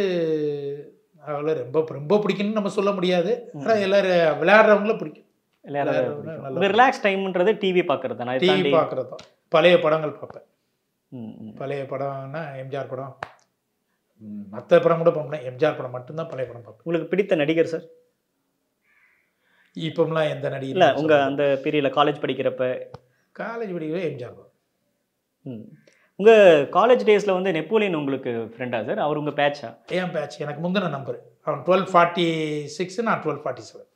Speaker 2: அவ்வளோ ரொம்ப ரொம்ப பிடிக்குன்னு நம்ம சொல்ல முடியாது. ஆனால் எல்லோரும் விளையாடுறவங்களும் பிடிக்கும்.
Speaker 1: விளையாடுறவங்க ரிலாக்ஸ் டைம்ன்றது டிவி பார்க்குறது தான்.
Speaker 2: டிவி பார்க்குறது தான். பழைய படங்கள் பார்ப்பேன். பழைய படம்னா எம்ஜிஆர் படம், மற்ற படம் கூட பார்ப்பேன். எம்ஜிஆர் படம் மட்டும்தான் பழைய படம் பார்ப்பேன்.
Speaker 1: உங்களுக்கு பிடித்த நடிகர் சார்?
Speaker 2: இப்போம்லாம் எந்த நடிகர்
Speaker 1: இல்லை, உங்கள் அந்த பீரியடில் காலேஜ் படிக்கிறப்ப?
Speaker 2: காலேஜ் படிக்கவே எம்ஜிஆர் தான்.
Speaker 1: உங்கள் காலேஜ் டேஸில் வந்து நெப்போலியன் உங்களுக்கு ஃப்ரெண்டா சார்? அவர் உங்கள் பேட்சா?
Speaker 2: ஏன் பேட்ச்? எனக்கு முந்தின நம்பர். அவன் 1246, நான் 1247.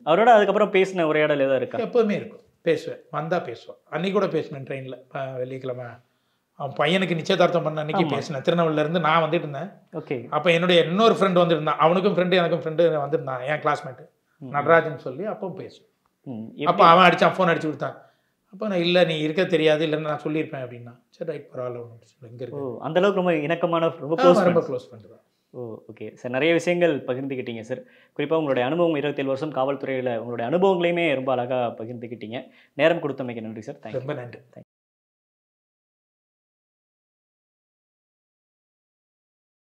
Speaker 1: அவரோட அதுக்கப்புறம் பேசின உரையாடல் ஏதாவது இருக்கா?
Speaker 2: எப்போதுமே இருக்கும், பேசுவேன், வந்தால் பேசுவேன். அன்றைக்கி கூட பேசினேன் ட்ரெயினில், வெள்ளிக்கிழமை அவன் பையனுக்கு நிச்சயதார்த்தம் பண்ண அன்றைக்கி பேசினேன். திருநெல்வேலியிலேருந்து நான் வந்துட்டு இருந்தேன்.
Speaker 1: ஓகே.
Speaker 2: அப்போ என்னுடைய இன்னொரு ஃப்ரெண்டு வந்துருந்தான், அவனுக்கும் ஃப்ரெண்டு எனக்கும் ஃப்ரெண்டு வந்துருந்தான், என் கிளாஸ்மேட்டு நடராஜன் சொல்லி. அப்போ பேசுவேன். அப்போ அவன் அடித்தான், ஃபோன் அடிச்சு கொடுத்தான். அப்போ நான் இல்லை நீ இருக்க தெரியாது, இல்லைன்னு நான் சொல்லியிருப்பேன் அப்படின்னா. சரி ரைட், பரவாயில்ல, இங்கே இருக்கு.
Speaker 1: அந்தளவுக்கு ரொம்ப இணக்கமான, ரொம்ப
Speaker 2: க்ளோஸ் ஃப்ரெண்டு தான்.
Speaker 1: Okay sir. நிறைய விஷயங்கள் பகிர்ந்துக்கிட்டீங்க சார். குறிப்பாக உங்களுடைய அனுபவம் 27 வருஷம் காவல்துறையில் உங்களுடைய அனுபவங்களையுமே ரொம்ப அழகாக பகிர்ந்துக்கிட்டீங்க. நேரம் கொடுத்தமைக்கு நன்றி சார்.
Speaker 2: ரொம்ப நன்றி.